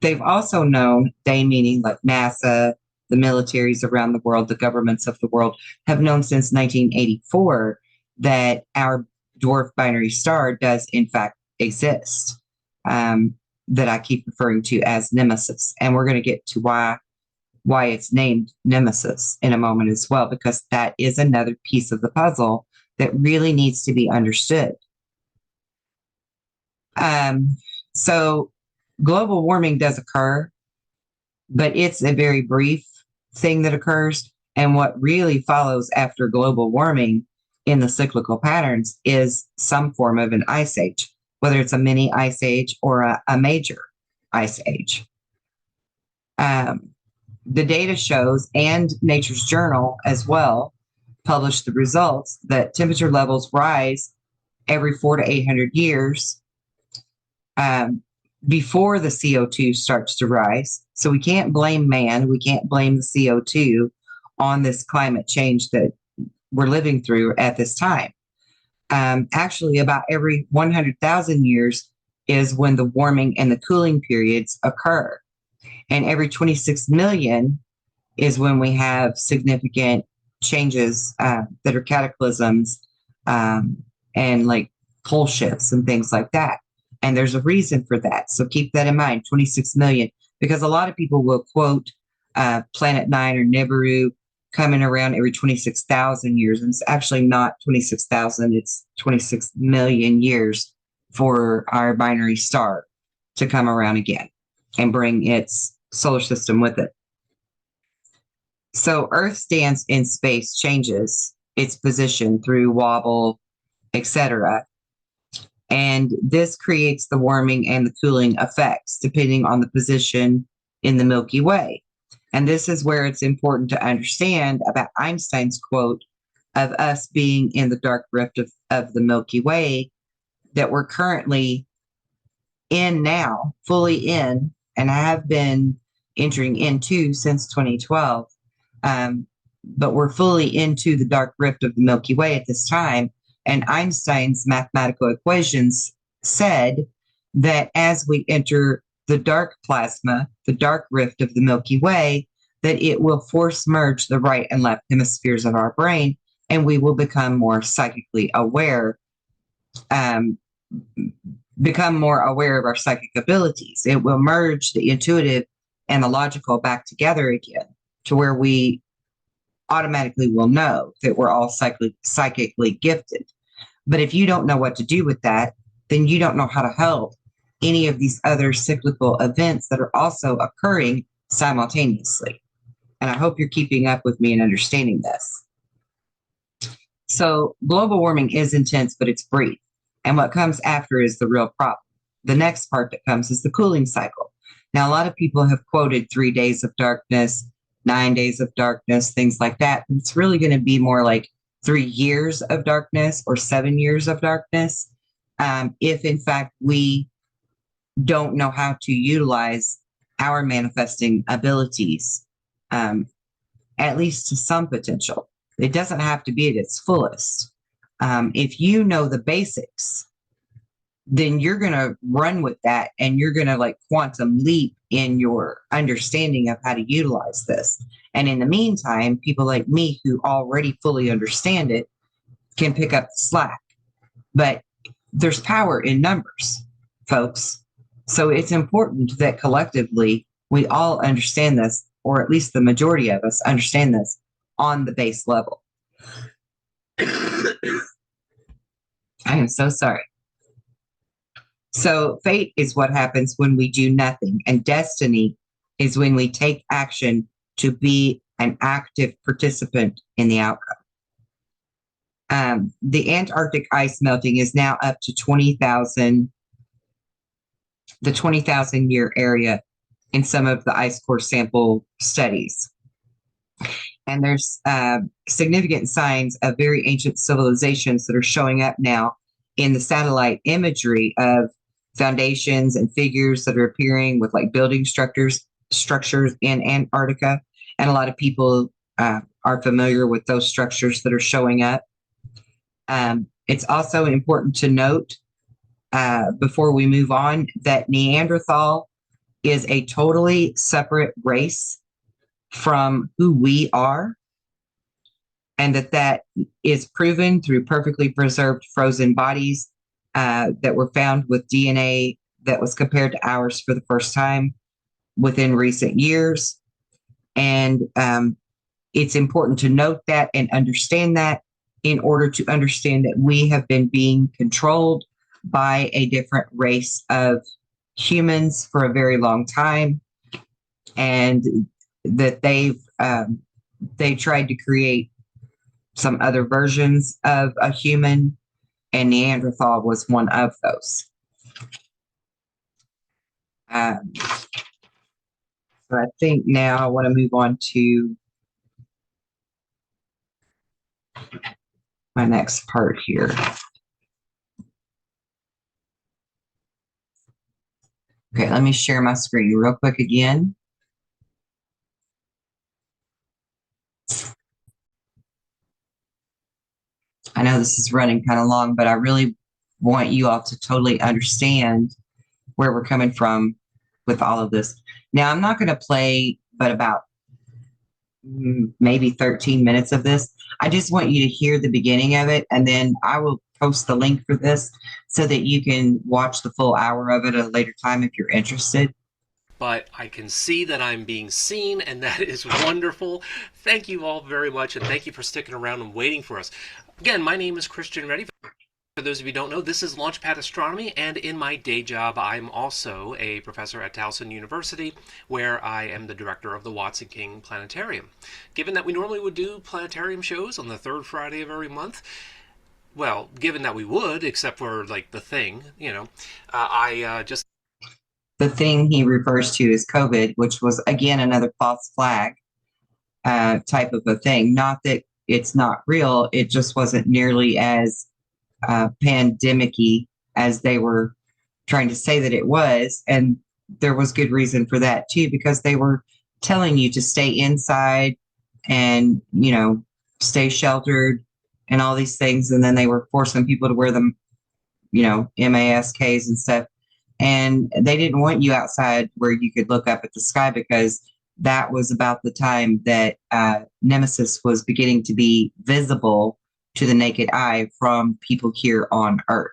they've also known, they meaning like NASA, the militaries around the world, the governments of the world, have known since 1984 that our dwarf binary star does in fact exist, that I keep referring to as Nemesis. And we're going to get to why it's named Nemesis in a moment as well, because that is another piece of the puzzle that really needs to be understood. So global warming does occur, but it's a very brief thing that occurs. And what really follows after global warming in the cyclical patterns is some form of an ice age, whether it's a mini ice age or a major ice age. The data shows, and Nature's Journal as well, published the results that temperature levels rise every 400 to 800 years before the CO2 starts to rise. So we can't blame man, we can't blame the CO2 on this climate change that we're living through at this time. Actually, about every 100,000 years is when the warming and the cooling periods occur. And every 26 million is when we have significant changes that are cataclysms and like pole shifts and things like that. And there's a reason for that. So keep that in mind, 26 million, because a lot of people will quote Planet Nine or Nibiru coming around every 26,000 years. And it's actually not 26,000, it's 26 million years for our binary star to come around again and bring its solar system with it. So Earth's stance in space changes its position through wobble, etc. And this creates the warming and the cooling effects depending on the position in the Milky Way. And this is where it's important to understand about Einstein's quote of us being in the dark rift of the Milky Way that we're currently in now, fully in, and have been entering into since 2012. But we're fully into the dark rift of the Milky Way at this time. And Einstein's mathematical equations said that as we enter the dark plasma, the dark rift of the Milky Way, that it will force merge the right and left hemispheres of our brain, and we will become more psychically aware, become more aware of our psychic abilities. It will merge the intuitive and the logical back together again to where we automatically will know that we're all psychically gifted. But if you don't know what to do with that, then you don't know how to help any of these other cyclical events that are also occurring simultaneously. And I hope you're keeping up with me and understanding this. So global warming is intense, but it's brief. And what comes after is the real problem. The next part that comes is the cooling cycle. Now, a lot of people have quoted 3 days of darkness, 9 days of darkness, things like that. But it's really going to be more like 3 years of darkness or 7 years of darkness. If in fact we don't know how to utilize our manifesting abilities, at least to some potential. It doesn't have to be at its fullest. If you know the basics, then you're going to run with that and you're going to like quantum leap in your understanding of how to utilize this. And in the meantime, people like me who already fully understand it can pick up the slack. But there's power in numbers, folks. So it's important that collectively we all understand this, or at least the majority of us understand this on the base level. I am so sorry. So fate is what happens when we do nothing, and destiny is when we take action to be an active participant in the outcome. The Antarctic ice melting is now up to 20,000, the 20,000 year area in some of the ice core sample studies. And there's significant signs of very ancient civilizations that are showing up now in the satellite imagery of foundations and figures that are appearing with like building structures in Antarctica. And a lot of people are familiar with those structures that are showing up. It's also important to note before we move on that Neanderthal is a totally separate race from who we are, and that is proven through perfectly preserved frozen bodies that were found with DNA that was compared to ours for the first time within recent years. And it's important to note that and understand that in order to understand that we have been being controlled by a different race of humans for a very long time, and that they tried to create some other versions of a human, and Neanderthal was one of those. So I think now I want to move on to my next part here. Okay, let me share my screen real quick again. I know this is running kind of long, but I really want you all to totally understand where we're coming from with all of this. Now, I'm not going to play but about maybe 13 minutes of this. I just want you to hear the beginning of it, and then I will post the link for this so that you can watch the full hour of it at a later time if you're interested. But I can see that I'm being seen, and that is wonderful. Thank you all very much, and thank you for sticking around and waiting for us. Again, my name is Christian Reddy. For those of you who don't know, this is Launchpad Astronomy, and in my day job, I'm also a professor at Towson University, where I am the director of the Watson King Planetarium. Given that we normally would do planetarium shows on the third Friday of every month, well, given that we would, except for, like, the thing, I just... The thing he refers to is COVID, which was, again, another false flag type of a thing. Not that it's not real, it just wasn't nearly as pandemic-y as they were trying to say that it was. And there was good reason for that, too, because they were telling you to stay inside and, stay sheltered and all these things. And then they were forcing people to wear them, masks and stuff. And they didn't want you outside where you could look up at the sky, because that was about the time that Nemesis was beginning to be visible to the naked eye from people here on Earth.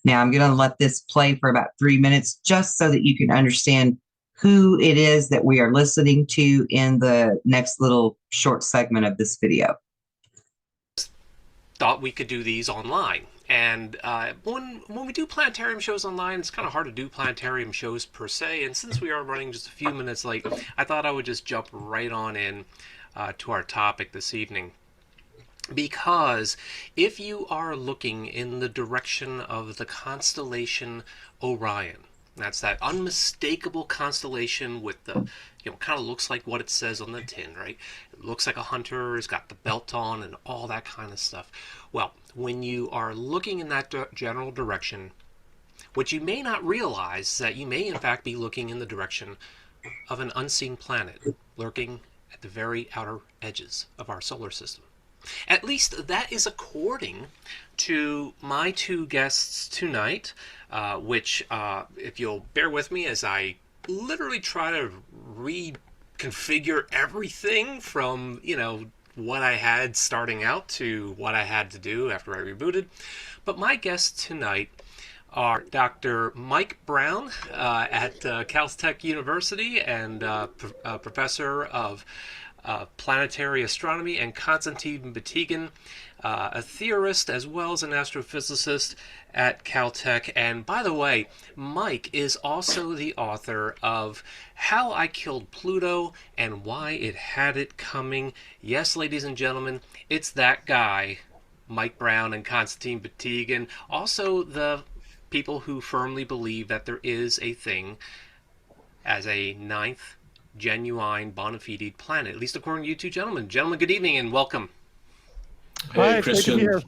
Now, I'm going to let this play for about 3 minutes just so that you can understand who it is that we are listening to in the next little short segment of this video. Thought we could do these online. And when we do planetarium shows online, it's kind of hard to do planetarium shows per se. And since we are running just a few minutes late, I thought I would just jump right on in to our topic this evening. Because if you are looking in the direction of the constellation Orion, that's that unmistakable constellation with the, kind of looks like what it says on the tin, right? It looks like a hunter, it's got the belt on and all that kind of stuff. Well, when you are looking in that general direction, what you may not realize is that you may in fact be looking in the direction of an unseen planet lurking at the very outer edges of our solar system. At least that is according to my two guests tonight, which, if you'll bear with me as I literally try to reconfigure everything from, what I had starting out to what I had to do after I rebooted. But my guests tonight are Dr. Mike Brown at Caltech University and professor of planetary astronomy, and Konstantin Batygin, a theorist as well as an astrophysicist at Caltech. And by the way, Mike is also the author of How I Killed Pluto and Why It Had It Coming. Yes, ladies and gentlemen, it's that guy, Mike Brown and Konstantin Batygin, also the people who firmly believe that there is a thing as a ninth genuine bona fide planet, at least according to you two gentlemen. Gentlemen, good evening and welcome. Hi, Christian. Here.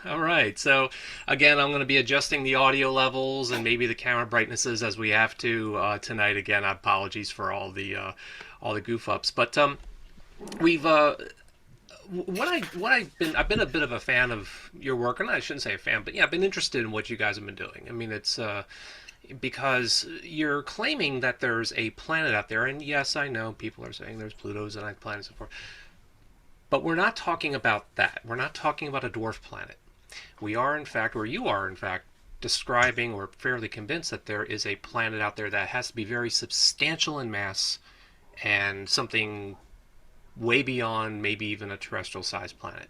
All right, so again, I'm going to be adjusting the audio levels and maybe the camera brightnesses as we have to tonight. Again, apologies for all the goof ups, but I've been a bit of a fan of your work, and I shouldn't say a fan, but yeah, I've been interested in what you guys have been doing. I mean, it's because you're claiming that there's a planet out there, and yes, I know people are saying there's Pluto's and planets and so forth, but we're not talking about that. We're not talking about a dwarf planet. We are, in fact, or you are, in fact, describing or fairly convinced that there is a planet out there that has to be very substantial in mass and something way beyond maybe even a terrestrial-sized planet.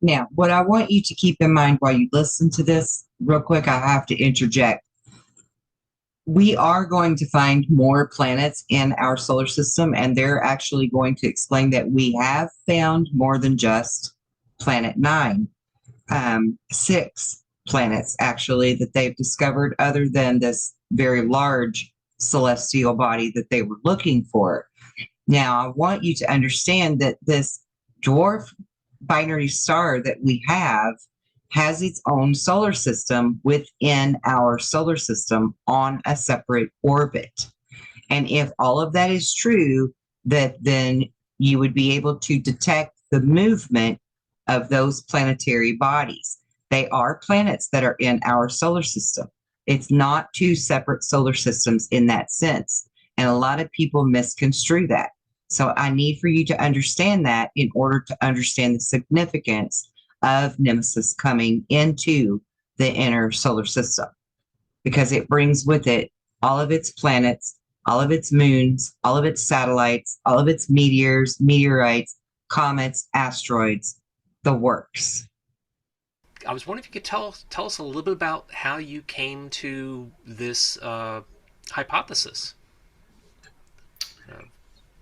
Now, what I want you to keep in mind while you listen to this, real quick, I have to interject. We are going to find more planets in our solar system, and they're actually going to explain that we have found more than just Planet 9. 6 planets, actually, that they've discovered other than this very large celestial body that they were looking for. Now, I want you to understand that this dwarf binary star that we have has its own solar system within our solar system on a separate orbit. And if all of that is true, that then you would be able to detect the movement of those planetary bodies. They are planets that are in our solar system. It's not two separate solar systems in that sense. And a lot of people misconstrue that. So I need for you to understand that in order to understand the significance of Nemesis coming into the inner solar system, because it brings with it all of its planets, all of its moons, all of its satellites, all of its meteors, meteorites, comets, asteroids, the works. I was wondering if you could tell us a little bit about how you came to this hypothesis.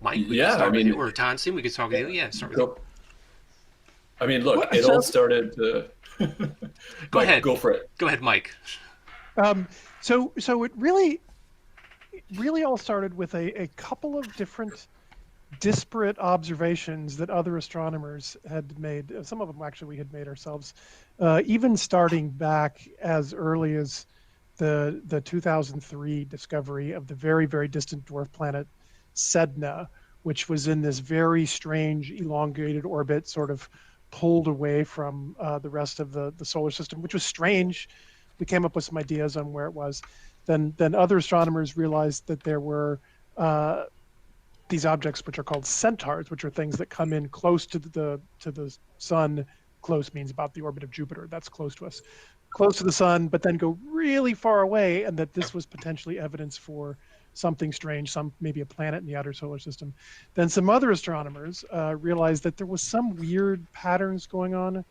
Mike, we can start with you, or Tansin, we could start with you. Yeah, start with you. I mean, look, it all started. Go ahead. Go for it. Go ahead, Mike. So it really all started with a couple of different disparate observations that other astronomers had made. Some of them actually we had made ourselves, even starting back as early as the 2003 discovery of the very, very distant dwarf planet Sedna, which was in this very strange elongated orbit, sort of pulled away from the rest of the solar system, which was strange. We came up with some ideas on where it was. Then other astronomers realized that there were these objects which are called centaurs, which are things that come in close to the sun. Close means about the orbit of Jupiter. That's close to us, close to the sun, but then go really far away, and that this was potentially evidence for something strange, maybe a planet in the outer solar system. Then some other astronomers realized that there was some weird patterns going on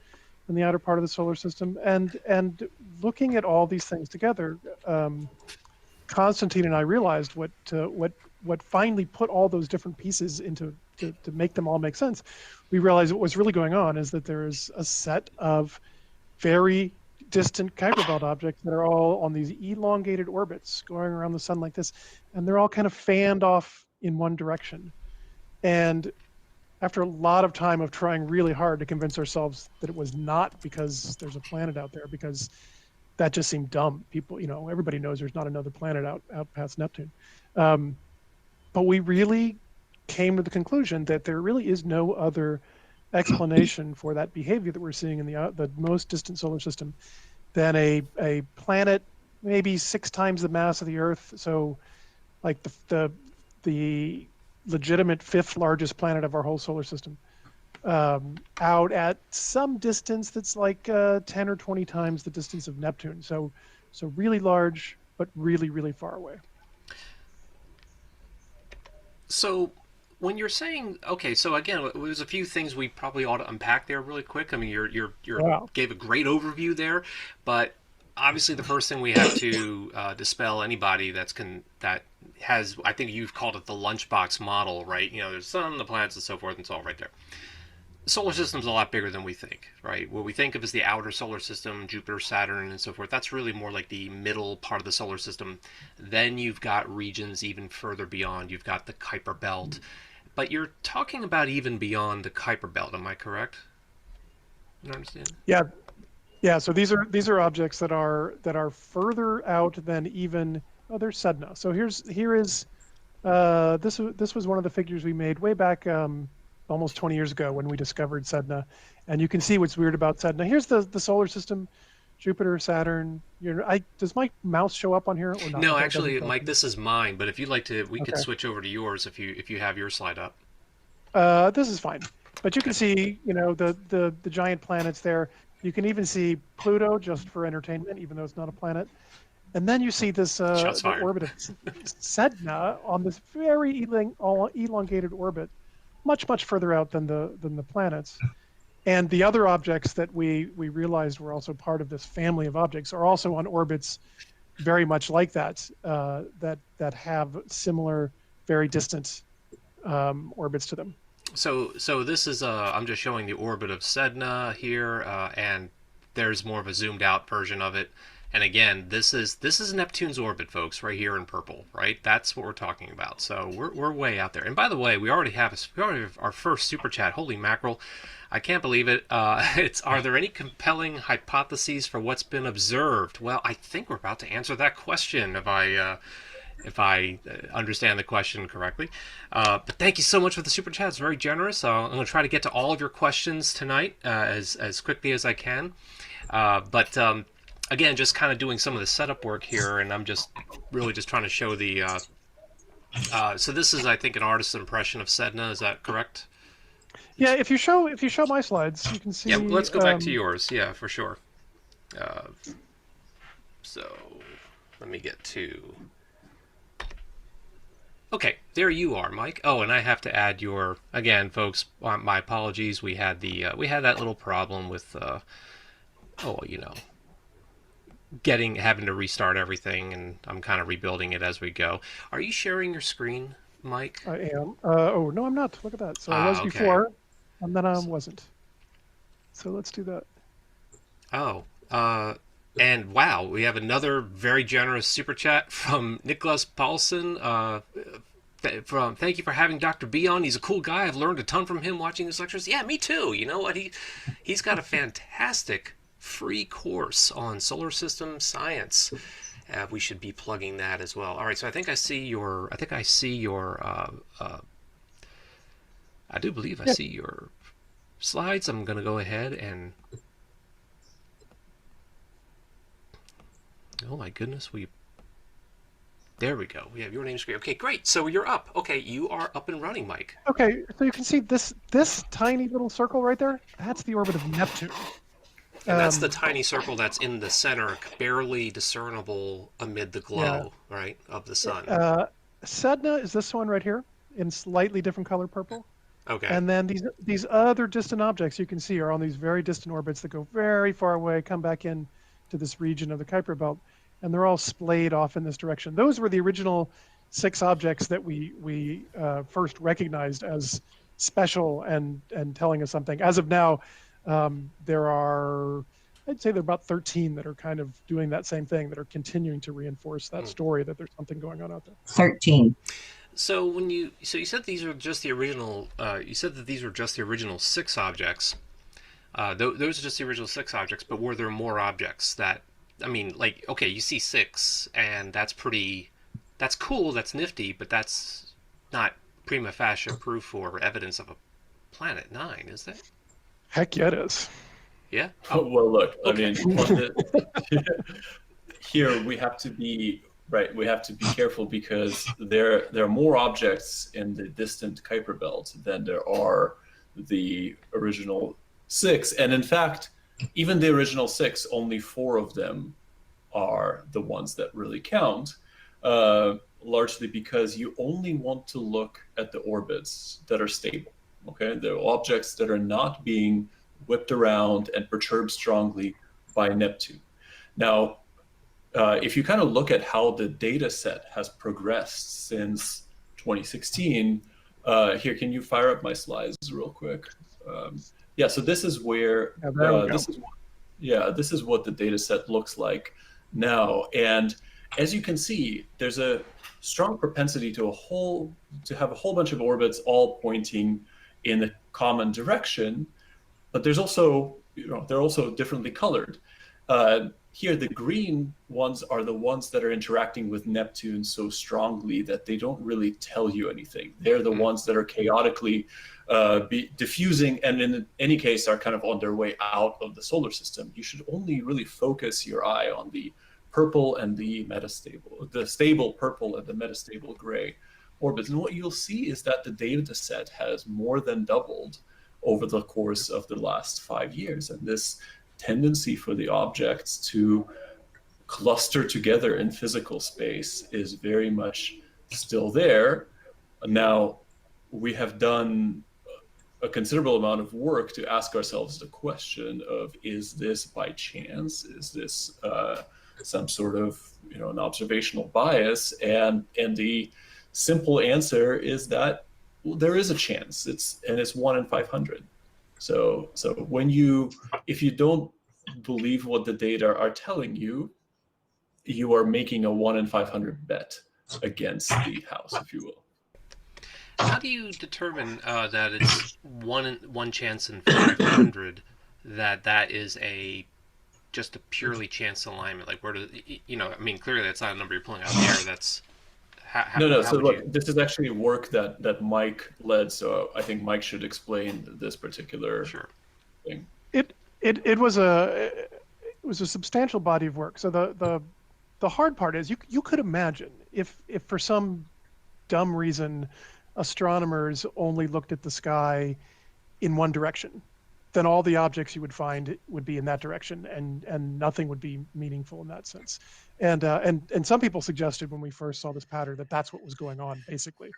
in the outer part of the solar system, and looking at all these things together, Constantine and I realized what finally put all those different pieces into to make them all make sense. We realized what was really going on is that there is a set of very distant Kuiper Belt objects that are all on these elongated orbits going around the sun like this, and they're all kind of fanned off in one direction. And after a lot of time of trying really hard to convince ourselves that it was not because there's a planet out there, because that just seemed dumb. People, everybody knows there's not another planet out past Neptune. But we really came to the conclusion that there really is no other explanation for that behavior that we're seeing in the most distant solar system than a planet maybe 6 times the mass of the Earth. So like the legitimate 5th largest planet of our whole solar system, out at some distance that's like 10 or 20 times the distance of Neptune. So really large, but really, really far away. So when you're saying, okay, so again, there's a few things we probably ought to unpack there really quick. I mean, you gave a great overview there, but obviously the first thing we have to dispel anybody that has, I think you've called it the lunchbox model, right? There's the sun, the planets, and so forth, and it's all right there. The solar system's a lot bigger than we think, right? What we think of as the outer solar system, Jupiter, Saturn, and so forth, that's really more like the middle part of the solar system. Then you've got regions even further beyond. You've got the Kuiper Belt. But you're talking about even beyond the Kuiper Belt, am I correct? You understand? Yeah. So these are objects that are further out than even. Oh, there's Sedna. So here is this was one of the figures we made way back almost 20 years ago when we discovered Sedna, and you can see what's weird about Sedna. Here's the solar system: Jupiter, Saturn. Does my mouse show up on here or not? No, actually, Mike, this is mine. But if you'd like to, we could switch over to yours if you have your slide up. This is fine. But you can see, the giant planets there. You can even see Pluto, just for entertainment, even though it's not a planet. And then you see this the orbit of Sedna on this very elongated orbit, much further out than the planets. And the other objects that we realized were also part of this family of objects are also on orbits very much like that, that have similar, very distant orbits to them. So this is I'm just showing the orbit of Sedna here, and there's more of a zoomed out version of it. And again, this is Neptune's orbit, folks, right here in purple, right? That's what we're talking about. So we're way out there. And by the way, we already have our first super chat. Holy mackerel! I can't believe it. Are there any compelling hypotheses for what's been observed? Well, I think we're about to answer that question if I understand the question correctly. But thank you so much for the super chat. It's very generous. I'm going to try to get to all of your questions tonight as quickly as I can. Again, just kind of doing some of the setup work here, and I'm just really just trying to show the. So this is, I think, an artist's impression of Sedna. Is that correct? Yeah, if you show my slides, you can see. Yeah, let's go back to yours. Yeah, for sure. So let me get to. Okay, there you are, Mike. Oh, and I have to add your again, folks. My apologies. We had that little problem with having to restart everything, and I'm kind of rebuilding it as we go. Are you sharing your screen, Mike? I am. Oh no, I'm not. Look at that. So I was okay. before, and then I wasn't. So let's do that. Oh, and wow, we have another very generous super chat from Nicholas Paulson. Thank you for having Dr. B on. He's a cool guy. I've learned a ton from him watching his lectures. Yeah, me too. You know what? He's got a fantastic free course on solar system science. We should be plugging that as well. All right, so I see your. I do believe I see your slides. I'm going to go ahead and. Oh my goodness, there we go. We have your name screen. Okay, great. So you're up. Okay, you are up and running, Mike. Okay, so you can see this tiny little circle right there. That's the orbit of Neptune. And that's the tiny circle that's in the center, barely discernible amid the glow, right, of the sun. Sedna is this one right here in slightly different color purple. Okay. And then these other distant objects you can see are on these very distant orbits that go very far away, come back in to this region of the Kuiper Belt, and they're all splayed off in this direction. Those were the original 6 objects that we first recognized as special and telling us something. As of now, there are, I'd say there are about 13 that are kind of doing that same thing, that are continuing to reinforce that story that there's something going on out there. 13. So you said these are just the original. You said that these were just the original 6 objects. Those are just the original 6 objects, but were there more objects that? I mean, like, okay, you see 6, and that's cool, that's nifty, but that's not prima facie proof or evidence of a Planet 9, is that? Heck yeah, it is. Yeah? Oh, well, look, okay. I mean, here we have to be, right, we have to be careful because there are more objects in the distant Kuiper Belt than there are the original 6. And in fact, even the original 6, only 4 of them are the ones that really count, largely because you only want to look at the orbits that are stable. Okay, the objects that are not being whipped around and perturbed strongly by Neptune. Now, if you kind of look at how the data set has progressed since 2016, here, can you fire up my slides real quick? Yeah, so this is where this is what the data set looks like now. And as you can see, there's a strong propensity to have a whole bunch of orbits all pointing in a common direction, but there's also, they're also differently colored. Here, the green ones are the ones that are interacting with Neptune so strongly that they don't really tell you anything. They're the ones that are chaotically diffusing, and in any case are kind of on their way out of the solar system. You should only really focus your eye on the purple and the stable purple and the metastable gray orbits. And what you'll see is that the data set has more than doubled over the course of the last 5 years. And this tendency for the objects to cluster together in physical space is very much still there. Now, we have done a considerable amount of work to ask ourselves the question of, is this by chance? Is this some sort of an observational bias? And the simple answer is that there is a chance. It's 1 in 500. So if you don't believe what the data are telling you, you are making a 1 in 500 bet against the house, if you will. How do you determine that it's one chance in 500 that is just a purely chance alignment? Like, where I mean, clearly that's not a number you're pulling out there. That's no. So look, this is actually work that Mike led. So I think Mike should explain this particular thing. It was a substantial body of work. So the hard part is you could imagine if for some dumb reason astronomers only looked at the sky in one direction, then all the objects you would find would be in that direction, and nothing would be meaningful in that sense. And some people suggested when we first saw this pattern that that's what was going on basically.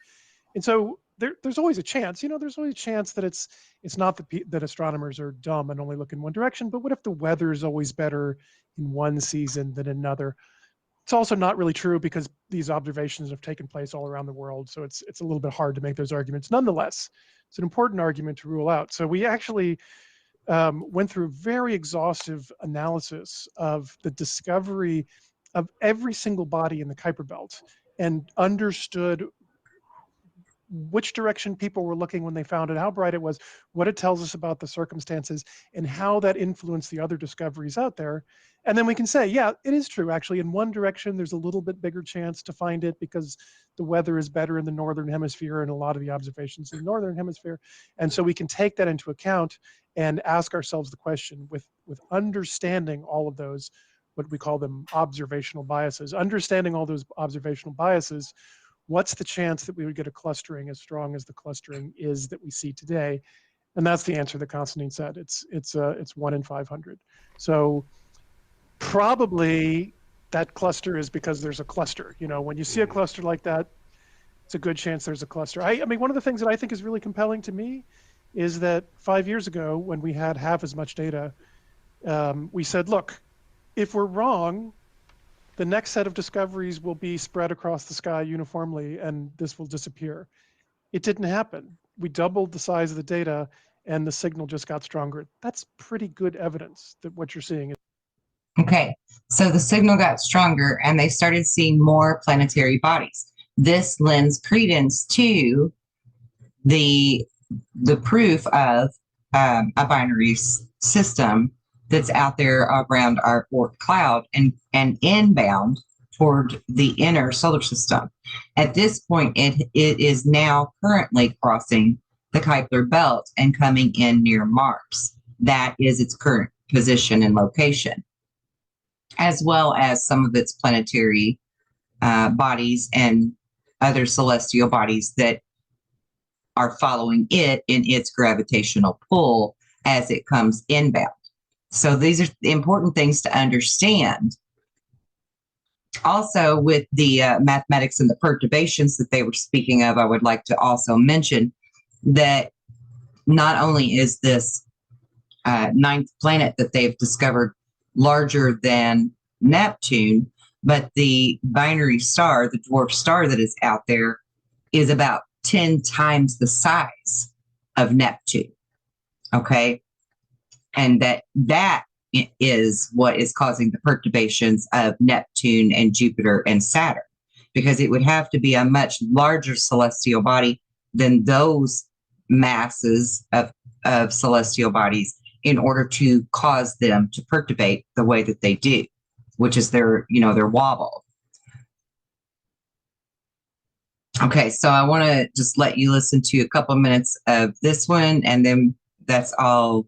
And so there's always a chance, there's always a chance that it's not that astronomers are dumb and only look in one direction, but what if the weather is always better in one season than another? It's also not really true because these observations have taken place all around the world, so it's a little bit hard to make those arguments. Nonetheless, it's an important argument to rule out. So we actually went through very exhaustive analysis of the discovery of every single body in the Kuiper Belt and understood which direction people were looking when they found it, how bright it was, what it tells us about the circumstances, and how that influenced the other discoveries out there. And then we can say, yeah, it is true. Actually, in one direction, there's a little bit bigger chance to find it because the weather is better in the northern hemisphere and a lot of the observations in the northern hemisphere. And so we can take that into account and ask ourselves the question with understanding all of those, what we call them observational biases, understanding all those observational biases, what's the chance that we would get a clustering as strong as the clustering is that we see today? And that's the answer that Constantine said. It's 1 in 500. So probably that cluster is because there's a cluster. When you see a cluster like that, it's a good chance there's a cluster. I mean, one of the things that I think is really compelling to me is that 5 years ago, when we had half as much data, we said, look, if we're wrong, the next set of discoveries will be spread across the sky uniformly, and this will disappear. It didn't happen. We doubled the size of the data, and the signal just got stronger. That's pretty good evidence that what you're seeing is. Okay, so the signal got stronger, and they started seeing more planetary bodies. This lends credence to the proof of a binary system that's out there around our Oort cloud and inbound toward the inner solar system. At this point, it is now currently crossing the Kuiper belt and coming in near Mars. That is its current position and location, as well as some of its planetary bodies and other celestial bodies that are following it in its gravitational pull as it comes inbound. So these are the important things to understand. Also, with the mathematics and the perturbations that they were speaking of, I would like to also mention that not only is this ninth planet that they've discovered larger than Neptune, but the binary star, the dwarf star that is out there, is about 10 times the size of Neptune. Okay. And that is what is causing the perturbations of Neptune and Jupiter and Saturn, because it would have to be a much larger celestial body than those masses of celestial bodies in order to cause them to perturbate the way that they do, which is their wobble. Okay, so I want to just let you listen to a couple minutes of this one, and then that's all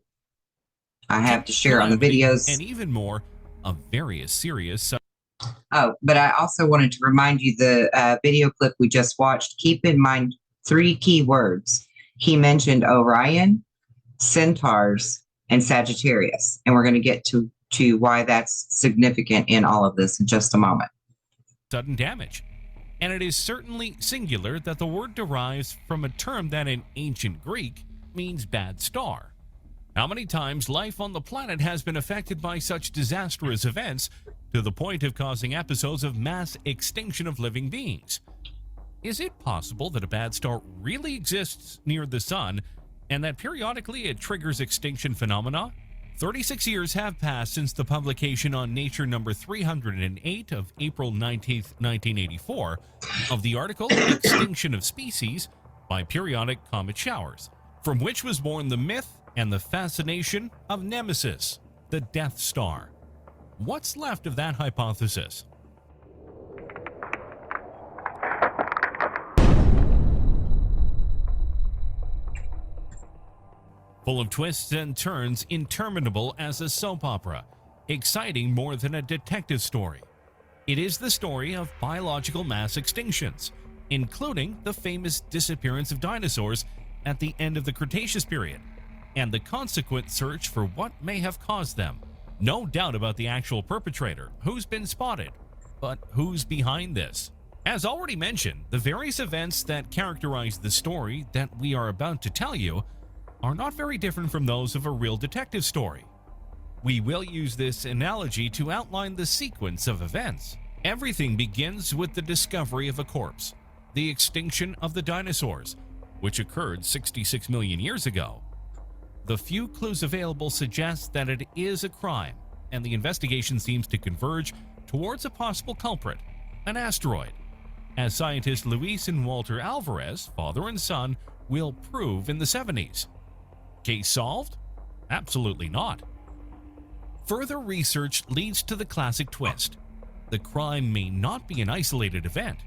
I have to share on the videos. And even more of various serious. Oh, but I also wanted to remind you the video clip we just watched. Keep in mind 3 key words. He mentioned Orion, Centaurs, and Sagittarius. And we're going to get to why that's significant in all of this in just a moment. Sudden damage. And it is certainly singular that the word derives from a term that in ancient Greek means bad star. How many times life on the planet has been affected by such disastrous events to the point of causing episodes of mass extinction of living beings? Is it possible that a bad star really exists near the sun and that periodically it triggers extinction phenomena? 36 years have passed since the publication on Nature number 308 of April 19, 1984 of the article Extinction of Species by Periodic Comet Showers, from which was born the myth and the fascination of Nemesis, the Death Star. What's left of that hypothesis? Full of twists and turns, interminable as a soap opera, exciting more than a detective story. It is the story of biological mass extinctions, including the famous disappearance of dinosaurs at the end of the Cretaceous period, and the consequent search for what may have caused them. No doubt about the actual perpetrator, who's been spotted, but who's behind this? As already mentioned, the various events that characterize the story that we are about to tell you are not very different from those of a real detective story. We will use this analogy to outline the sequence of events. Everything begins with the discovery of a corpse, the extinction of the dinosaurs, which occurred 66 million years ago. The few clues available suggest that it is a crime, and the investigation seems to converge towards a possible culprit, an asteroid, as scientists Luis and Walter Alvarez, father and son, will prove in the 70s. Case solved? Absolutely not. Further research leads to the classic twist. The crime may not be an isolated event,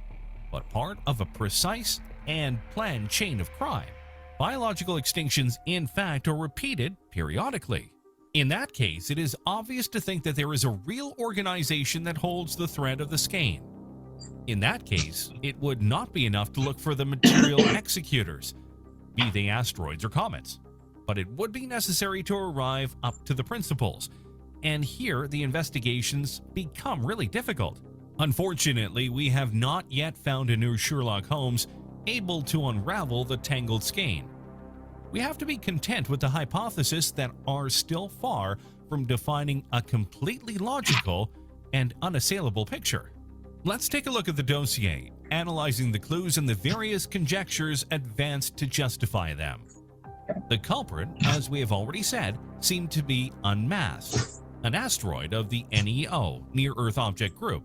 but part of a precise and planned chain of crime. Biological extinctions, in fact, are repeated periodically. In that case, it is obvious to think that there is a real organization that holds the thread of the skein. In that case, it would not be enough to look for the material executors, be they asteroids or comets, but it would be necessary to arrive up to the principals, and here the investigations become really difficult. Unfortunately, we have not yet found a new Sherlock Holmes able to unravel the tangled skein. We have to be content with the hypotheses that are still far from defining a completely logical and unassailable picture. Let's take a look at the dossier, analyzing the clues and the various conjectures advanced to justify them. The culprit, as we have already said, seemed to be unmasked, an asteroid of the NEO, Near-Earth Object Group.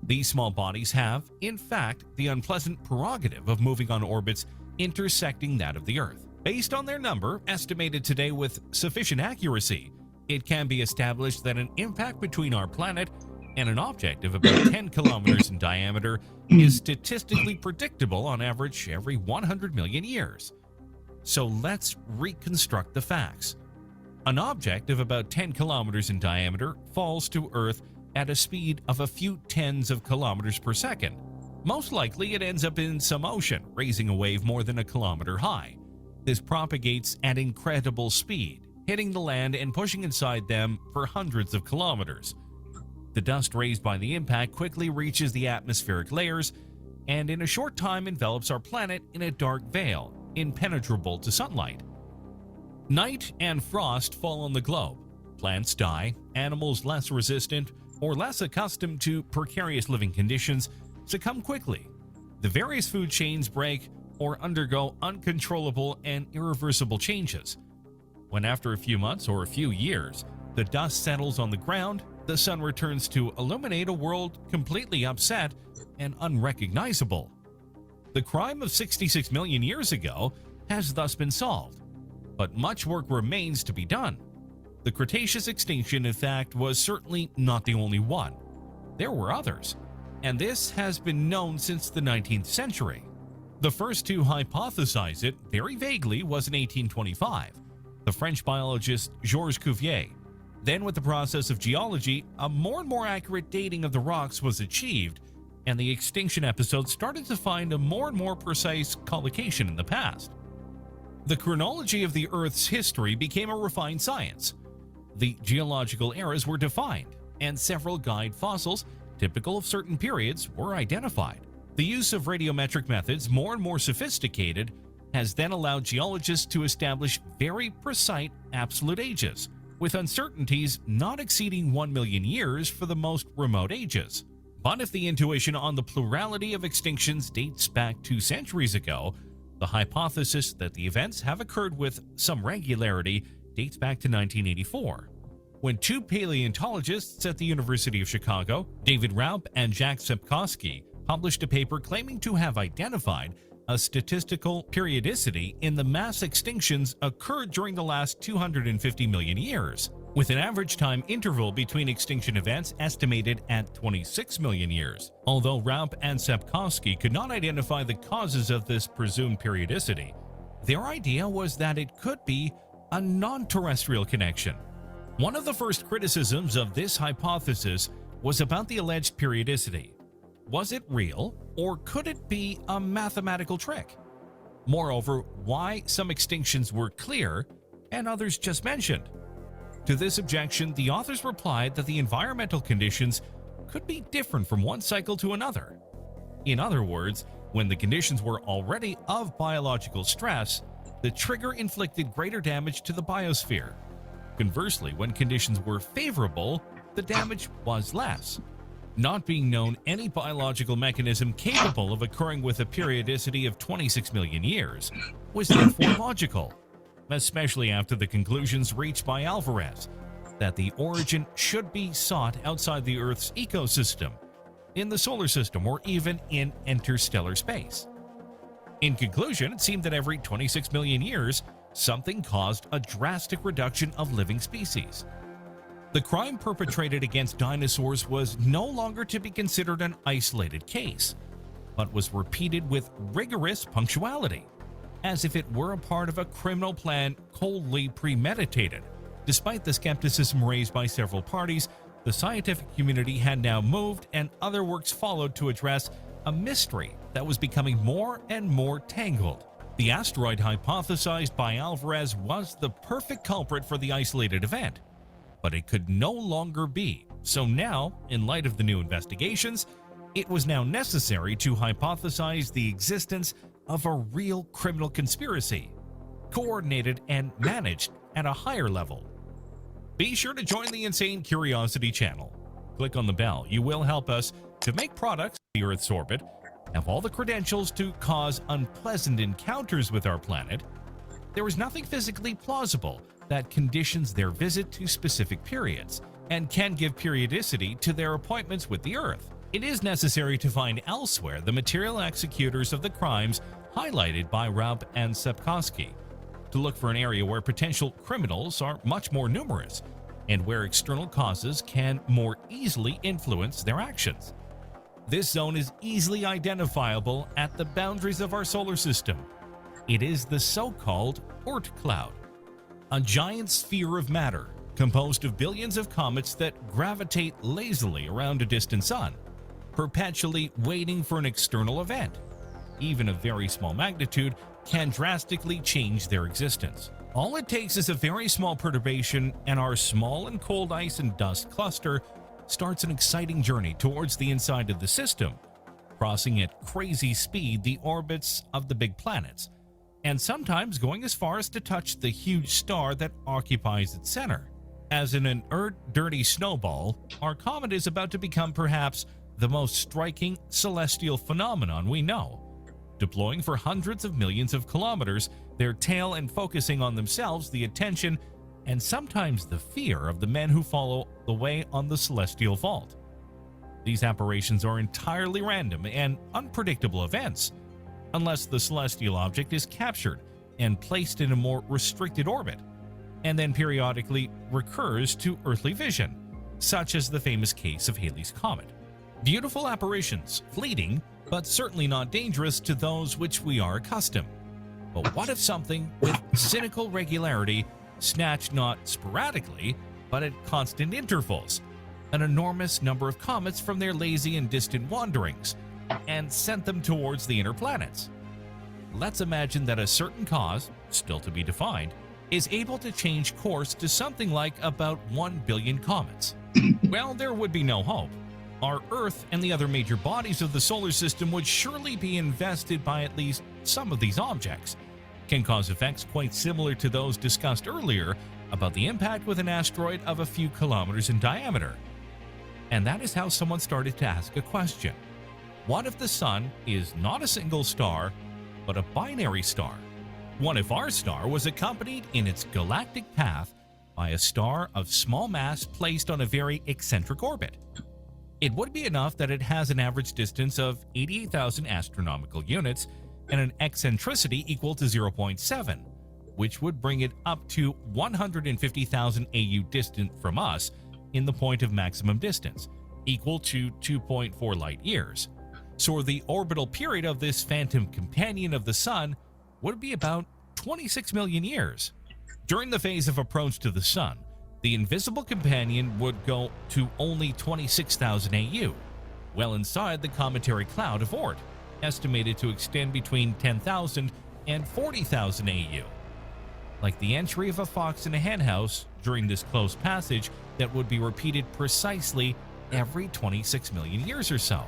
These small bodies have, in fact, the unpleasant prerogative of moving on orbits intersecting that of the Earth. Based on their number, estimated today with sufficient accuracy, it can be established that an impact between our planet and an object of about 10 kilometers in diameter is statistically predictable on average every 100 million years. So let's reconstruct the facts. An object of about 10 kilometers in diameter falls to Earth at a speed of a few tens of kilometers per second. Most likely it ends up in some ocean, raising a wave more than a kilometer high. This propagates at incredible speed, hitting the land and pushing inside them for hundreds of kilometers. The dust raised by the impact quickly reaches the atmospheric layers and in a short time envelops our planet in a dark veil, impenetrable to sunlight. Night and frost fall on the globe. Plants die, animals less resistant or less accustomed to precarious living conditions succumb quickly. The various food chains break or undergo uncontrollable and irreversible changes. When after a few months or a few years, the dust settles on the ground, the sun returns to illuminate a world completely upset and unrecognizable. The crime of 66 million years ago has thus been solved, but much work remains to be done. The Cretaceous extinction, in fact, was certainly not the only one. There were others, and this has been known since the 19th century. The first to hypothesize it very vaguely was in 1825, the French biologist Georges Cuvier. Then, with the process of geology, a more and more accurate dating of the rocks was achieved, and the extinction episodes started to find a more and more precise collocation in the past. The chronology of the Earth's history became a refined science. The geological eras were defined, and several guide fossils, typical of certain periods, were identified. The use of radiometric methods, more and more sophisticated, has then allowed geologists to establish very precise absolute ages, with uncertainties not exceeding 1 million years for the most remote ages. But if the intuition on the plurality of extinctions dates back 2 centuries ago, the hypothesis that the events have occurred with some regularity dates back to 1984, when 2 paleontologists at the University of Chicago, David Raup and Jack Sepkoski, published a paper claiming to have identified a statistical periodicity in the mass extinctions occurred during the last 250 million years, with an average time interval between extinction events estimated at 26 million years. Although Raup and Sepkoski could not identify the causes of this presumed periodicity, their idea was that it could be a non-terrestrial connection. One of the first criticisms of this hypothesis was about the alleged periodicity. Was it real, or could it be a mathematical trick? Moreover, why some extinctions were clear and others just mentioned. To this objection, the authors replied that the environmental conditions could be different from one cycle to another. In other words, when the conditions were already of biological stress, the trigger inflicted greater damage to the biosphere. Conversely, when conditions were favorable, the damage was less. Not being known any biological mechanism capable of occurring with a periodicity of 26 million years was therefore logical, especially after the conclusions reached by Alvarez that the origin should be sought outside the Earth's ecosystem, in the solar system, or even in interstellar space. In conclusion, it seemed that every 26 million years, something caused a drastic reduction of living species. The crime perpetrated against dinosaurs was no longer to be considered an isolated case, but was repeated with rigorous punctuality, as if it were a part of a criminal plan coldly premeditated. Despite the skepticism raised by several parties, the scientific community had now moved, and other works followed to address a mystery that was becoming more and more tangled. The asteroid hypothesized by Alvarez was the perfect culprit for the isolated event, but it could no longer be. So now, in light of the new investigations, it was now necessary to hypothesize the existence of a real criminal conspiracy, coordinated and managed at a higher level. Be sure to join the Insane Curiosity channel. Click on the bell. You will help us to make products in the Earth's orbit have all the credentials to cause unpleasant encounters with our planet. There is nothing physically plausible that conditions their visit to specific periods and can give periodicity to their appointments with the Earth. It is necessary to find elsewhere the material executors of the crimes highlighted by Raub and Sepkoski, to look for an area where potential criminals are much more numerous and where external causes can more easily influence their actions. This zone is easily identifiable at the boundaries of our solar system. It is the so-called Oort cloud, a giant sphere of matter composed of billions of comets that gravitate lazily around a distant sun, perpetually waiting for an external event. Even a very small magnitude can drastically change their existence. All it takes is a very small perturbation, and our small and cold ice and dust cluster starts an exciting journey towards the inside of the system, crossing at crazy speed the orbits of the big planets, and sometimes going as far as to touch the huge star that occupies its center. As in an dirty snowball, our comet is about to become perhaps the most striking celestial phenomenon we know, deploying for hundreds of millions of kilometers, their tail and focusing on themselves the attention and sometimes the fear of the men who follow the way on the celestial vault. These apparitions are entirely random and unpredictable events, unless the celestial object is captured and placed in a more restricted orbit, and then periodically recurs to earthly vision, such as the famous case of Halley's Comet. Beautiful apparitions, fleeting, but certainly not dangerous to those which we are accustomed. But what if something with cynical regularity snatched not sporadically, but at constant intervals, an enormous number of comets from their lazy and distant wanderings, and sent them towards the inner planets? Let's imagine that a certain cause, still to be defined, is able to change course to something like about 1 billion comets. Well, there would be no hope. Our Earth and the other major bodies of the solar system would surely be invested by at least some of these objects, can cause effects quite similar to those discussed earlier about the impact with an asteroid of a few kilometers in diameter. And that is how someone started to ask a question. What if the Sun is not a single star, but a binary star? What if our star was accompanied in its galactic path by a star of small mass placed on a very eccentric orbit? It would be enough that it has an average distance of 88,000 astronomical units and an eccentricity equal to 0.7, which would bring it up to 150,000 AU distant from us in the point of maximum distance, equal to 2.4 light years. So the orbital period of this phantom companion of the Sun would be about 26 million years. During the phase of approach to the Sun, the invisible companion would go to only 26,000 AU, well inside the cometary cloud of Oort, estimated to extend between 10,000 and 40,000 AU. like the entry of a fox in a henhouse during this close passage that would be repeated precisely every 26 million years or so.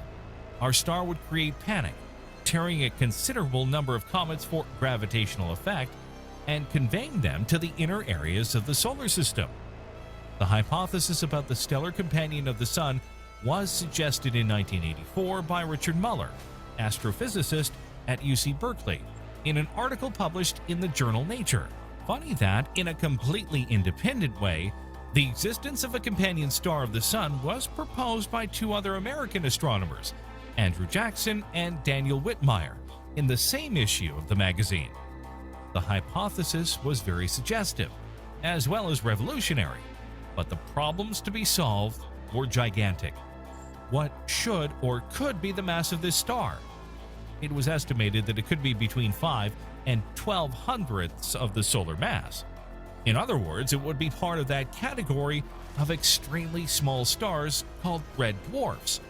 Our star would create panic, tearing a considerable number of comets for gravitational effect and conveying them to the inner areas of the solar system. The hypothesis about the stellar companion of the Sun was suggested in 1984 by Richard Muller, astrophysicist at UC Berkeley, in an article published in the journal Nature. Funny that, in a completely independent way, the existence of a companion star of the Sun was proposed by two other American astronomers, Andrew Jackson and Daniel Whitmire, in the same issue of the magazine. The hypothesis was very suggestive, as well as revolutionary, but the problems to be solved were gigantic. What should or could be the mass of this star? It was estimated that it could be between 5 and 12 hundredths of the solar mass. In other words, it would be part of that category of extremely small stars called red dwarfs,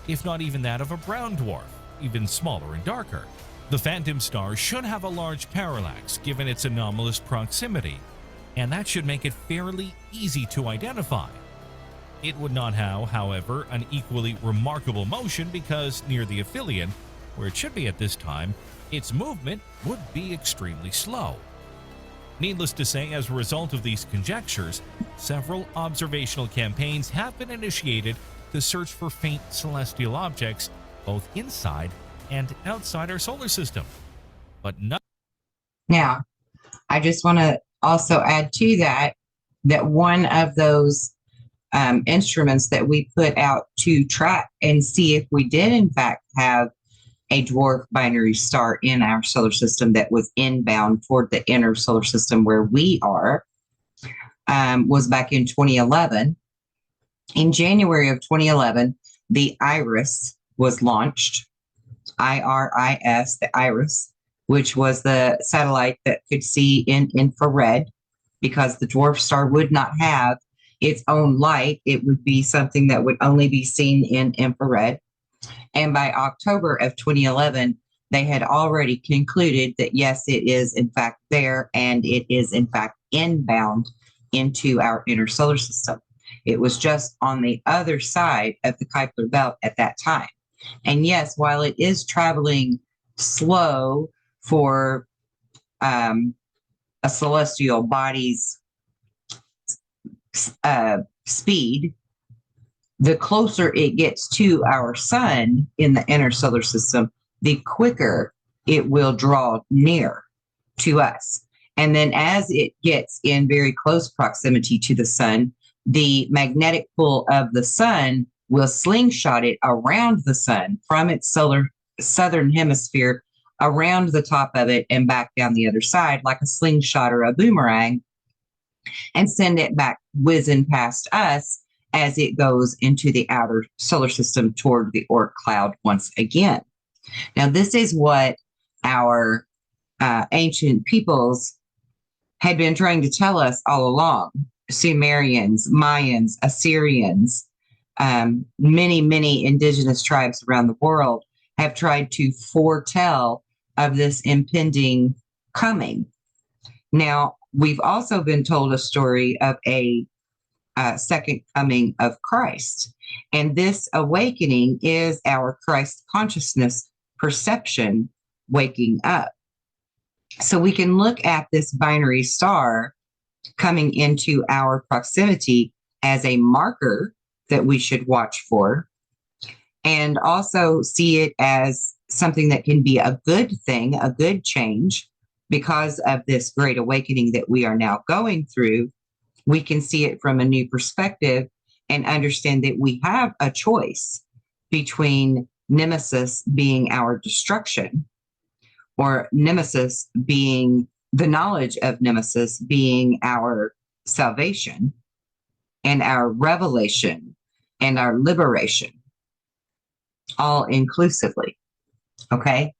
if not even that of a brown dwarf, even smaller and darker. The phantom star should have a large parallax given its anomalous proximity, and that should make it fairly easy to identify. It would not have, however, an equally remarkable motion because near the aphelion, where it should be at this time, its movement would be extremely slow. Needless to say, as a result of these conjectures, several observational campaigns have been initiated to search for faint celestial objects both inside and outside our solar system. But none. Now, I just want to also add to that one of those instruments that we put out to track and see if we did in fact have a dwarf binary star in our solar system that was inbound toward the inner solar system where we are, was back in 2011. In January of 2011, the IRIS was launched, IRIS, the IRIS, which was the satellite that could see in infrared because the dwarf star would not have its own light. It would be something that would only be seen in infrared. And by October of 2011, they had already concluded that yes, it is in fact there, and it is in fact inbound into our inner solar system. It was just on the other side of the Kuiper belt at that time. And yes, while it is traveling slow for a celestial body's speed, the closer it gets to our sun in the inner solar system, the quicker it will draw near to us. And then as it gets in very close proximity to the sun, the magnetic pull of the sun will slingshot it around the sun from its southern hemisphere around the top of it and back down the other side like a slingshot or a boomerang, and send it back whizzing past us as it goes into the outer solar system toward the Oort cloud once again. Now, this is what our ancient peoples had been trying to tell us all along. Sumerians, Mayans, Assyrians, many indigenous tribes around the world have tried to foretell of this impending coming. Now, we've also been told a story of a second coming of Christ. And this awakening is our Christ consciousness perception waking up. So we can look at this binary star coming into our proximity as a marker that we should watch for, and also see it as something that can be a good thing, a good change, because of this great awakening that we are now going through. We can see it from a new perspective and understand that we have a choice between Nemesis being our destruction, or Nemesis being the knowledge of Nemesis being our salvation and our revelation and our liberation, all inclusively. Okay?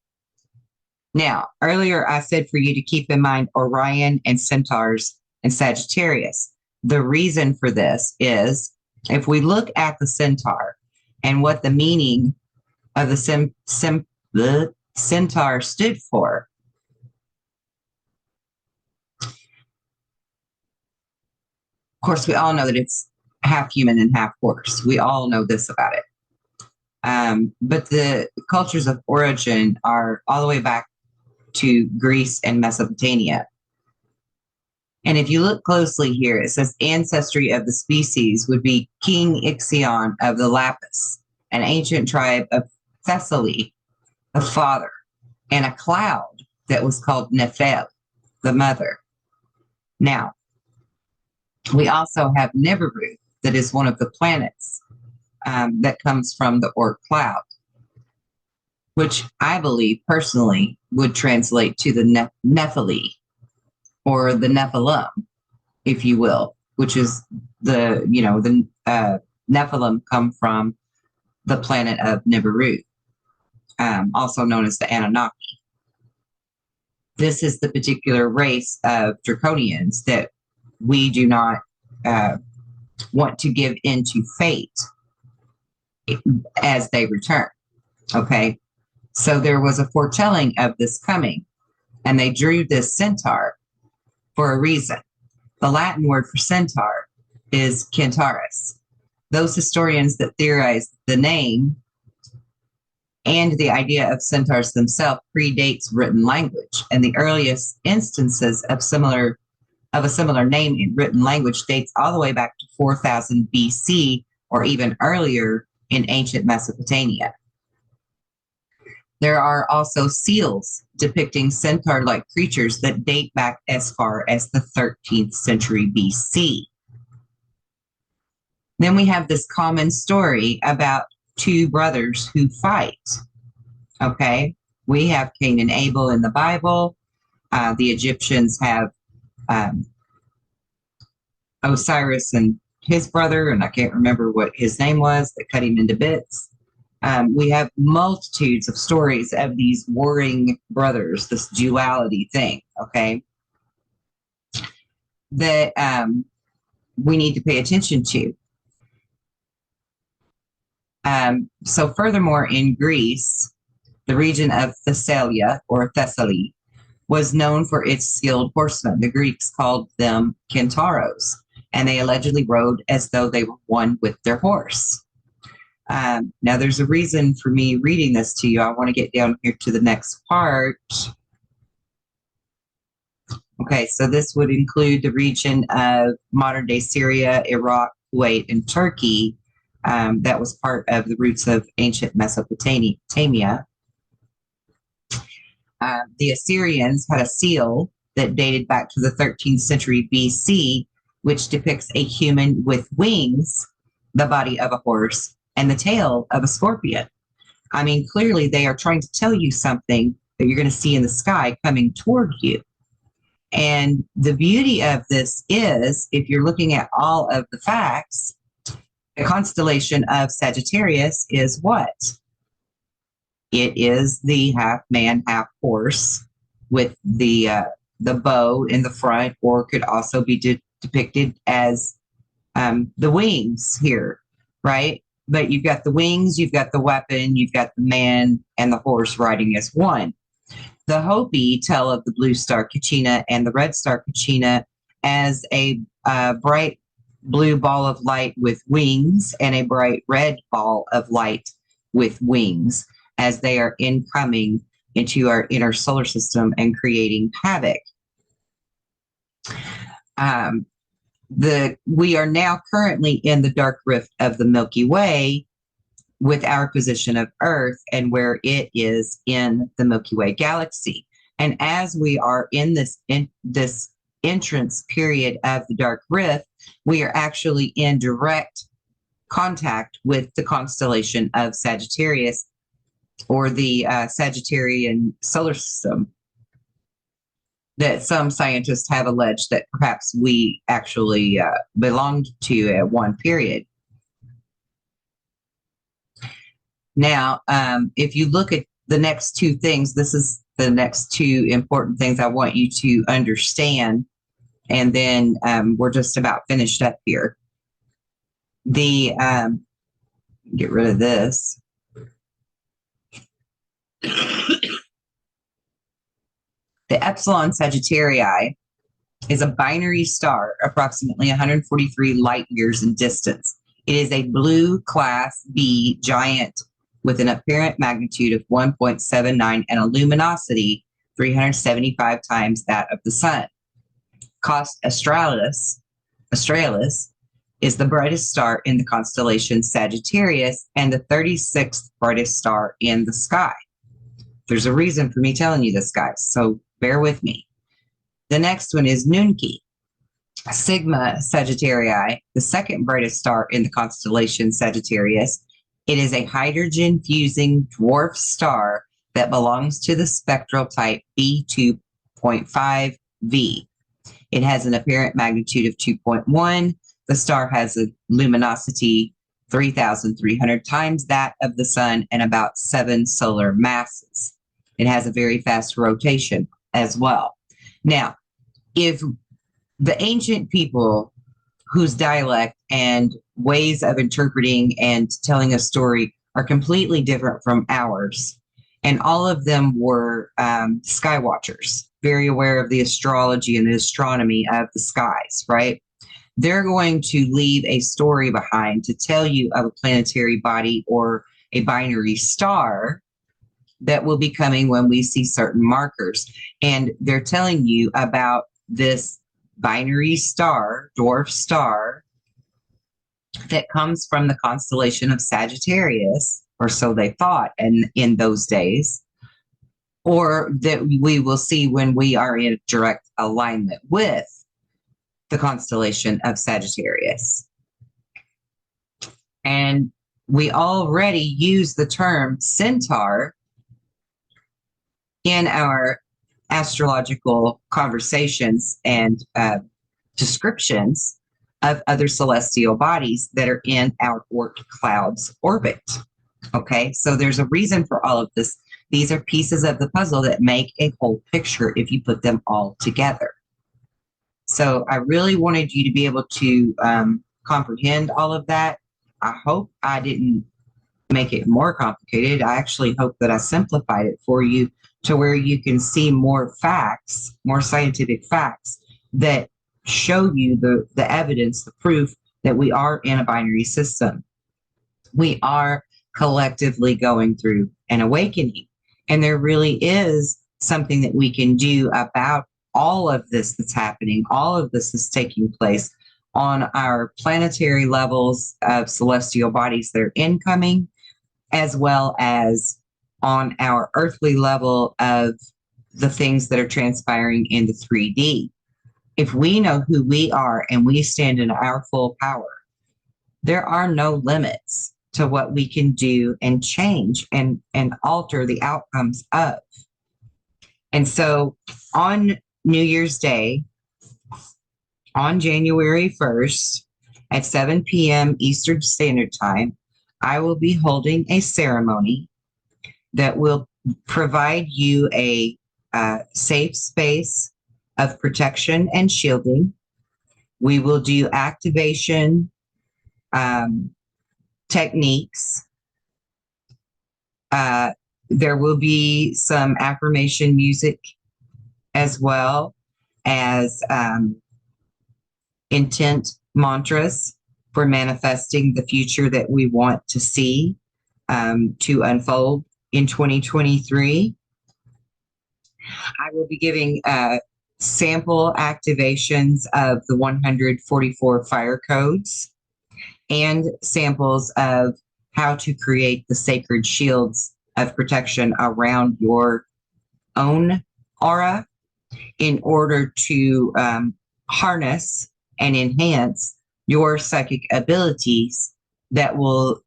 Now, earlier I said for you to keep in mind Orion and Centaurs and Sagittarius. The reason for this is if we look at the centaur and what the meaning of the centaur stood for, course, we all know that it's half human and half horse. We all know this about it. But the cultures of origin are all the way back to Greece and Mesopotamia. And if you look closely here, it says ancestry of the species would be King Ixion of the Lapis, an ancient tribe of Thessaly, the father, and a cloud that was called Nephel, the mother. Now, we also have Nibiru, that is one of the planets that comes from the Oort cloud, which I believe personally would translate to the Nephili, or the Nephilim, if you will, which is the Nephilim come from the planet of Nibiru, also known as the Anunnaki. This is the particular race of draconians that we do not want to give into fate as they return. Okay, so there was a foretelling of this coming, and they drew this centaur for a reason. The Latin word for centaur is Centaurus. Those historians that theorize the name and the idea of centaurs themselves predates written language, and the earliest instances of a similar name in written language dates all the way back to 4000 BC or even earlier in ancient Mesopotamia. There are also seals depicting centaur-like creatures that date back as far as the 13th century BC. Then we have this common story about two brothers who fight. Okay, we have Cain and Abel in the Bible. The Egyptians have Osiris and his brother, and I can't remember what his name was, that cut him into bits. We have multitudes of stories of these warring brothers, this duality thing, okay, that we need to pay attention to. So furthermore, in Greece, the region of Thessalia, or Thessaly, was known for its skilled horsemen. The Greeks called them Centauros, and they allegedly rode as though they were one with their horse. Now, there's a reason for me reading this to you. I want to get down here to the next part. Okay, so this would include the region of modern-day Syria, Iraq, Kuwait, and Turkey. That was part of the roots of ancient Mesopotamia. The Assyrians had a seal that dated back to the 13th century BC, which depicts a human with wings, the body of a horse, and the tail of a scorpion. I mean, clearly they are trying to tell you something that you're going to see in the sky coming toward you. And the beauty of this is, if you're looking at all of the facts, the constellation of Sagittarius is what? It is the half man, half horse with the bow in the front, or could also be depicted as the wings here, right? But you've got the wings, you've got the weapon, you've got the man and the horse riding as one. The Hopi tell of the blue star Kachina and the red star Kachina as a bright blue ball of light with wings and a bright red ball of light with wings, as they are incoming into our inner solar system and creating havoc. We are now currently in the dark rift of the Milky Way with our position of Earth and where it is in the Milky Way galaxy. And as we are in this entrance period of the dark rift, we are actually in direct contact with the constellation of Sagittarius, or the Sagittarian solar system, that some scientists have alleged that perhaps we actually belonged to at one period. Now, if you look at the next two things, this is the next two important things I want you to understand, and then we're just about finished up here. Get rid of this. The Epsilon Sagittarii is a binary star, approximately 143 light years in distance. It is a blue class B giant with an apparent magnitude of 1.79 and a luminosity 375 times that of the sun. Australis is the brightest star in the constellation Sagittarius and the 36th brightest star in the sky. There's a reason for me telling you this, guys, so bear with me. The next one is Nunki, Sigma Sagittarii, the second brightest star in the constellation Sagittarius. It is a hydrogen-fusing dwarf star that belongs to the spectral type B2.5V. It has an apparent magnitude of 2.1. The star has a luminosity 3,300 times that of the sun and about 7 solar masses. It has a very fast rotation as well. Now, if the ancient people whose dialect and ways of interpreting and telling a story are completely different from ours, and all of them were sky watchers, very aware of the astrology and the astronomy of the skies, right? They're going to leave a story behind to tell you of a planetary body or a binary star that will be coming when we see certain markers. And they're telling you about this binary star, dwarf star, that comes from the constellation of Sagittarius, or so they thought in those days, or that we will see when we are in direct alignment with the constellation of Sagittarius. And we already use the term centaur in our astrological conversations and descriptions of other celestial bodies that are in our Oort cloud's orbit. Okay, so there's a reason for all of this. These are pieces of the puzzle that make a whole picture if you put them all together. So I really wanted you to be able to comprehend all of that. I hope I didn't make it more complicated. I actually hope that I simplified it for you to where you can see more facts, more scientific facts that show you the evidence, the proof that we are in a binary system. We are collectively going through an awakening, and there really is something that we can do about all of this that's happening. All of this is taking place on our planetary levels of celestial bodies that are incoming, as well as on our earthly level of the things that are transpiring in the 3D. If we know who we are and we stand in our full power, there are no limits to what we can do and change and alter the outcomes of. And so on New Year's Day, on January 1st at 7 p.m. Eastern Standard Time, I will be holding a ceremony that will provide you a safe space of protection and shielding. We will do activation techniques. There will be some affirmation music as well as intent mantras for manifesting the future that we want to see to unfold in 2023. I will be giving sample activations of the 144 fire codes and samples of how to create the sacred shields of protection around your own aura in order to harness and enhance your psychic abilities that will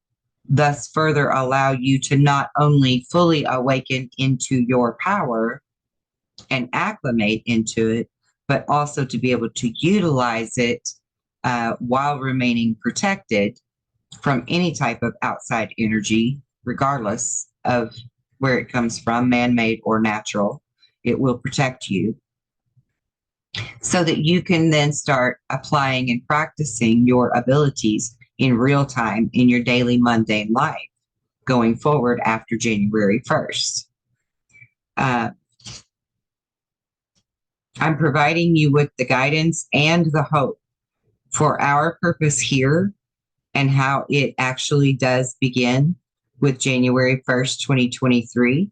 thus further allow you to not only fully awaken into your power and acclimate into it, but also to be able to utilize it while remaining protected from any type of outside energy, regardless of where it comes from, man-made or natural. It will protect you so that you can then start applying and practicing your abilities in real time in your daily mundane life going forward after January 1st. I'm providing you with the guidance and the hope for our purpose here and how it actually does begin with January 1st, 2023,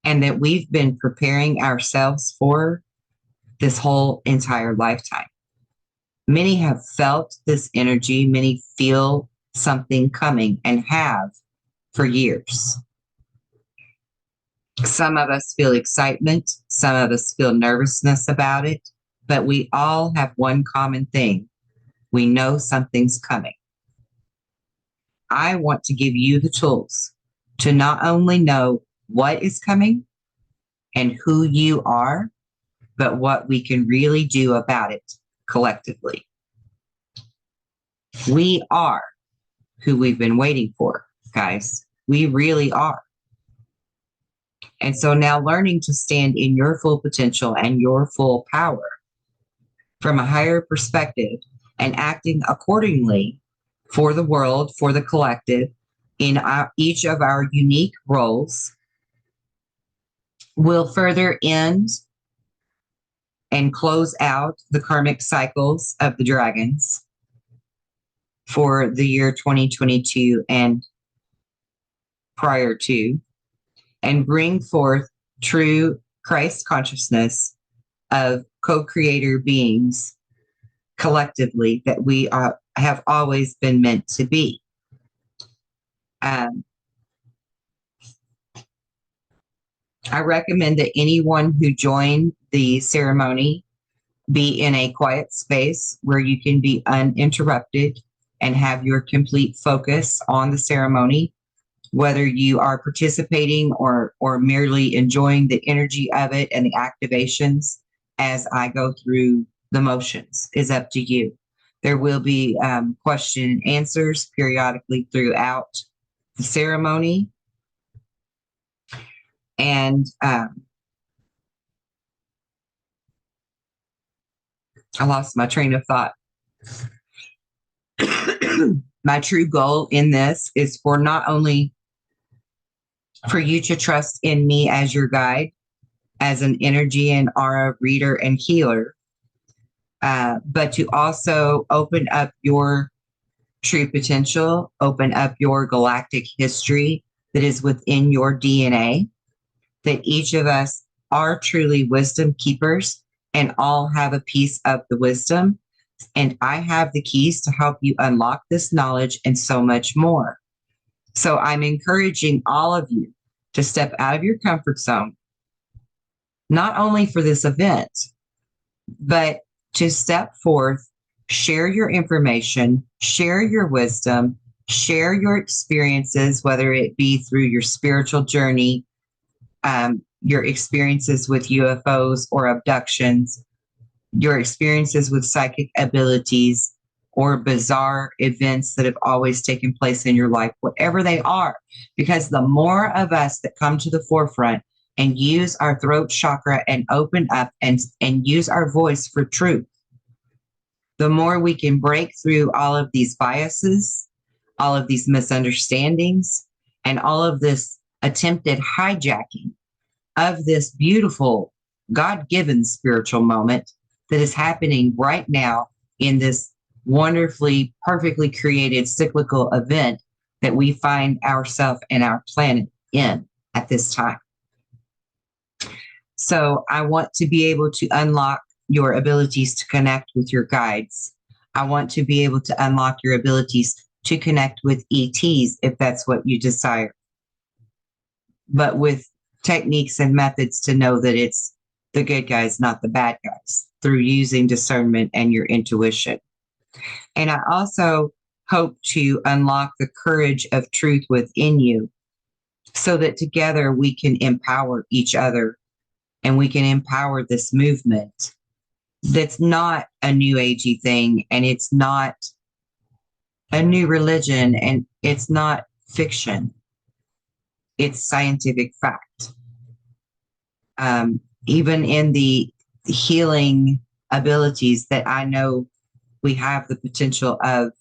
and that we've been preparing ourselves for this whole entire lifetime. Many have felt this energy, many feel something coming and have for years. Some of us feel excitement, some of us feel nervousness about it, but we all have one common thing. We know something's coming. I want to give you the tools to not only know what is coming and who you are, but what we can really do about it collectively. We are who we've been waiting for, guys. We really are. And so now learning to stand in your full potential and your full power from a higher perspective and acting accordingly for the world, for the collective, in each of our unique roles will further end and close out the karmic cycles of the dragons for the year 2022 and prior to, and bring forth true Christ consciousness of co-creator beings collectively that we have always been meant to be. I recommend that anyone who joined the ceremony be in a quiet space where you can be uninterrupted and have your complete focus on the ceremony, whether you are participating or merely enjoying the energy of it and the activations as I go through the motions is up to you. There will be question and answers periodically throughout the ceremony. And I lost my train of thought. My true goal in this is for not only for you to trust in me as your guide, as an energy and aura reader and healer, but to also open up your true potential, open up your galactic history that is within your DNA, that each of us are truly wisdom keepers and all have a piece of the wisdom. And I have the keys to help you unlock this knowledge and so much more. So I'm encouraging all of you to step out of your comfort zone, not only for this event, but to step forth, share your information, share your wisdom, share your experiences, whether it be through your spiritual journey, your experiences with UFOs or abductions, your experiences with psychic abilities or bizarre events that have always taken place in your life, whatever they are, because the more of us that come to the forefront and use our throat chakra and open up and use our voice for truth, the more we can break through all of these biases, all of these misunderstandings, and all of this attempted hijacking of this beautiful God-given spiritual moment that is happening right now in this wonderfully, perfectly created cyclical event that we find ourselves and our planet in at this time. So I want to be able to unlock your abilities to connect with your guides. I want to be able to unlock your abilities to connect with ETs if that's what you desire, but with techniques and methods to know that it's the good guys, not the bad guys, through using discernment and your intuition. And I also hope to unlock the courage of truth within you so that together we can empower each other and we can empower this movement that's not a new agey thing, and it's not a new religion, and it's not fiction. It's scientific fact. Even in the healing abilities that I know we have the potential of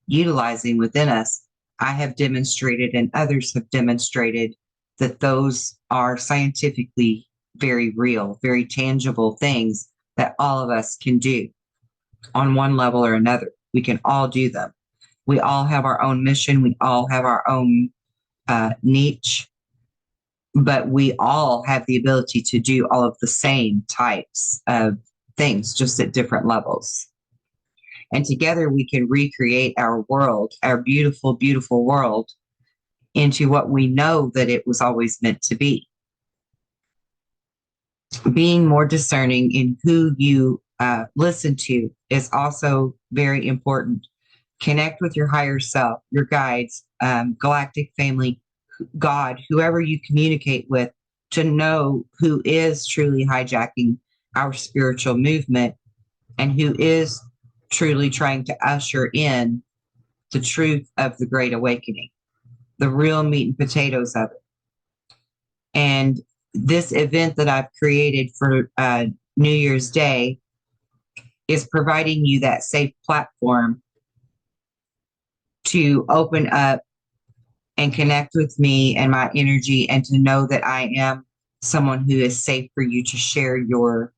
utilizing within us, I have demonstrated and others have demonstrated that those are scientifically very real, very tangible things that all of us can do on one level or another. We can all do them. We all have our own mission. We all have our own niche, but we all have the ability to do all of the same types of things, just at different levels. And together we can recreate our world, our beautiful, beautiful world, into what we know that it was always meant to be. Being more discerning in who you listen to is also very important. Connect with your higher self, your guides, galactic family, God, whoever you communicate with, to know who is truly hijacking our spiritual movement and who is truly trying to usher in the truth of the Great Awakening, the real meat and potatoes of it. And this event that I've created for New Year's Day is providing you that safe platform to open up and connect with me and my energy, and to know that I am someone who is safe for you to share your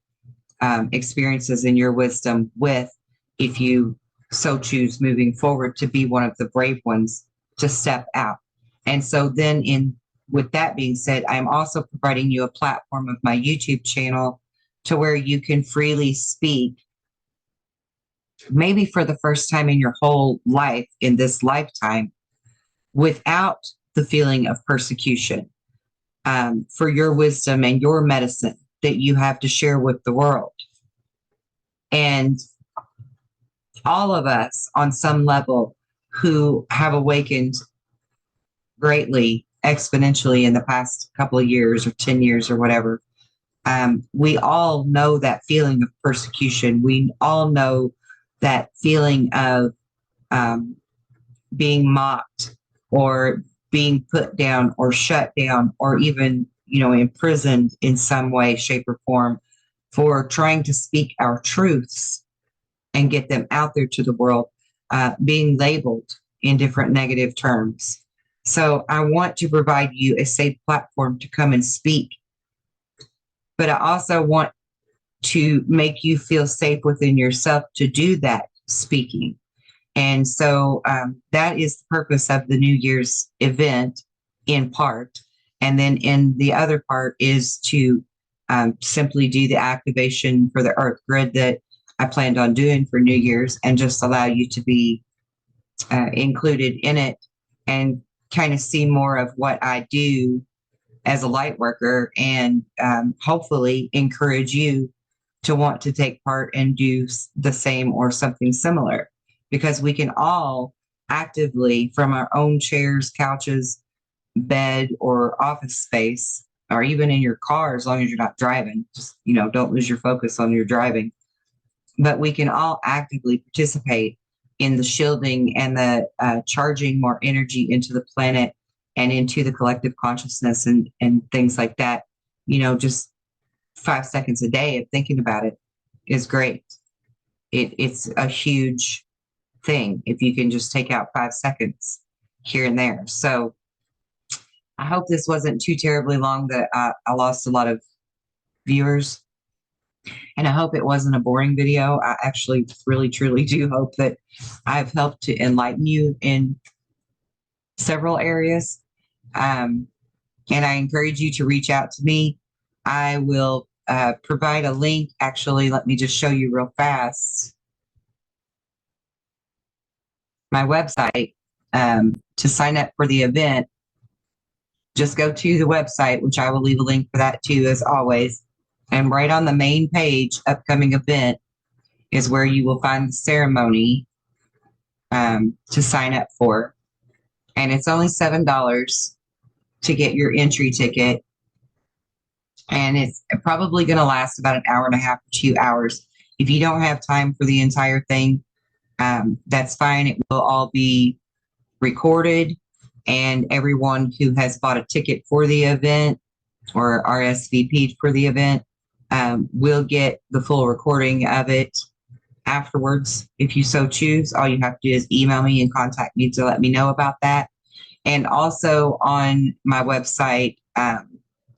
experiences and your wisdom with, if you so choose moving forward to be one of the brave ones to step out. And so then with that being said, I'm also providing you a platform of my YouTube channel to where you can freely speak, maybe for the first time in your whole life, in this lifetime, without the feeling of persecution, for your wisdom and your medicine that you have to share with the world. And all of us on some level who have awakened greatly, exponentially in the past couple of years or 10 years or whatever, we all know that feeling of persecution. We all know that feeling of being mocked or being put down or shut down or even, imprisoned in some way, shape, or form for trying to speak our truths and get them out there to the world, being labeled in different negative terms. So I want to provide you a safe platform to come and speak, but I also want to make you feel safe within yourself to do that speaking. And so that is the purpose of the New Year's event in part. And then in the other part is to simply do the activation for the Earth grid that I planned on doing for New Year's, and just allow you to be included in it and kind of see more of what I do as a light worker, and hopefully encourage you to want to take part and do the same or something similar, because we can all actively, from our own chairs, couches, bed, or office space, or even in your car, as long as you're not driving, just, don't lose your focus on your driving. But we can all actively participate in the shielding and the charging more energy into the planet and into the collective consciousness and things like that. Just 5 seconds a day of thinking about it is great. It's a huge thing if you can just take out 5 seconds here and there. So I hope this wasn't too terribly long that I lost a lot of viewers. And I hope it wasn't a boring video. I actually really, truly do hope that I've helped to enlighten you in several areas. And I encourage you to reach out to me. I will provide a link. Actually, let me just show you real fast my website to sign up for the event. Just go to the website, which I will leave a link for that too, as always. And right on the main page, upcoming event, is where you will find the ceremony to sign up for. And it's only $7 to get your entry ticket. And it's probably going to last about an hour and a half to 2 hours. If you don't have time for the entire thing, that's fine. It will all be recorded, and everyone who has bought a ticket for the event or RSVP'd for the event will get the full recording of it afterwards. If you so choose, all you have to do is email me and contact me to let me know about that. And also on my website,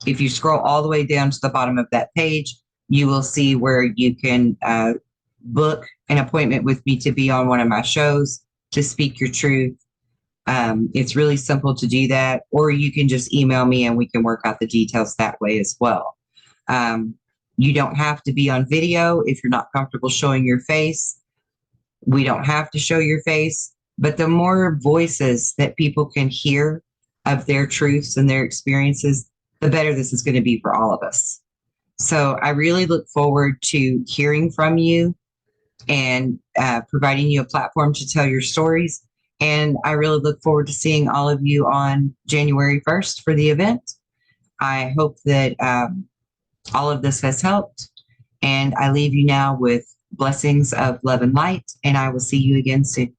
If you scroll all the way down to the bottom of that page, you will see where you can book an appointment with me to be on one of my shows to speak your truth. It's really simple to do that, or you can just email me and we can work out the details that way as well. You don't have to be on video if you're not comfortable showing your face. We don't have to show your face, but the more voices that people can hear of their truths and their experiences, the better this is going to be for all of us. So I really look forward to hearing from you and providing you a platform to tell your stories. And I really look forward to seeing all of you on January 1st for the event. I hope that all of this has helped. And I leave you now with blessings of love and light. And I will see you again soon.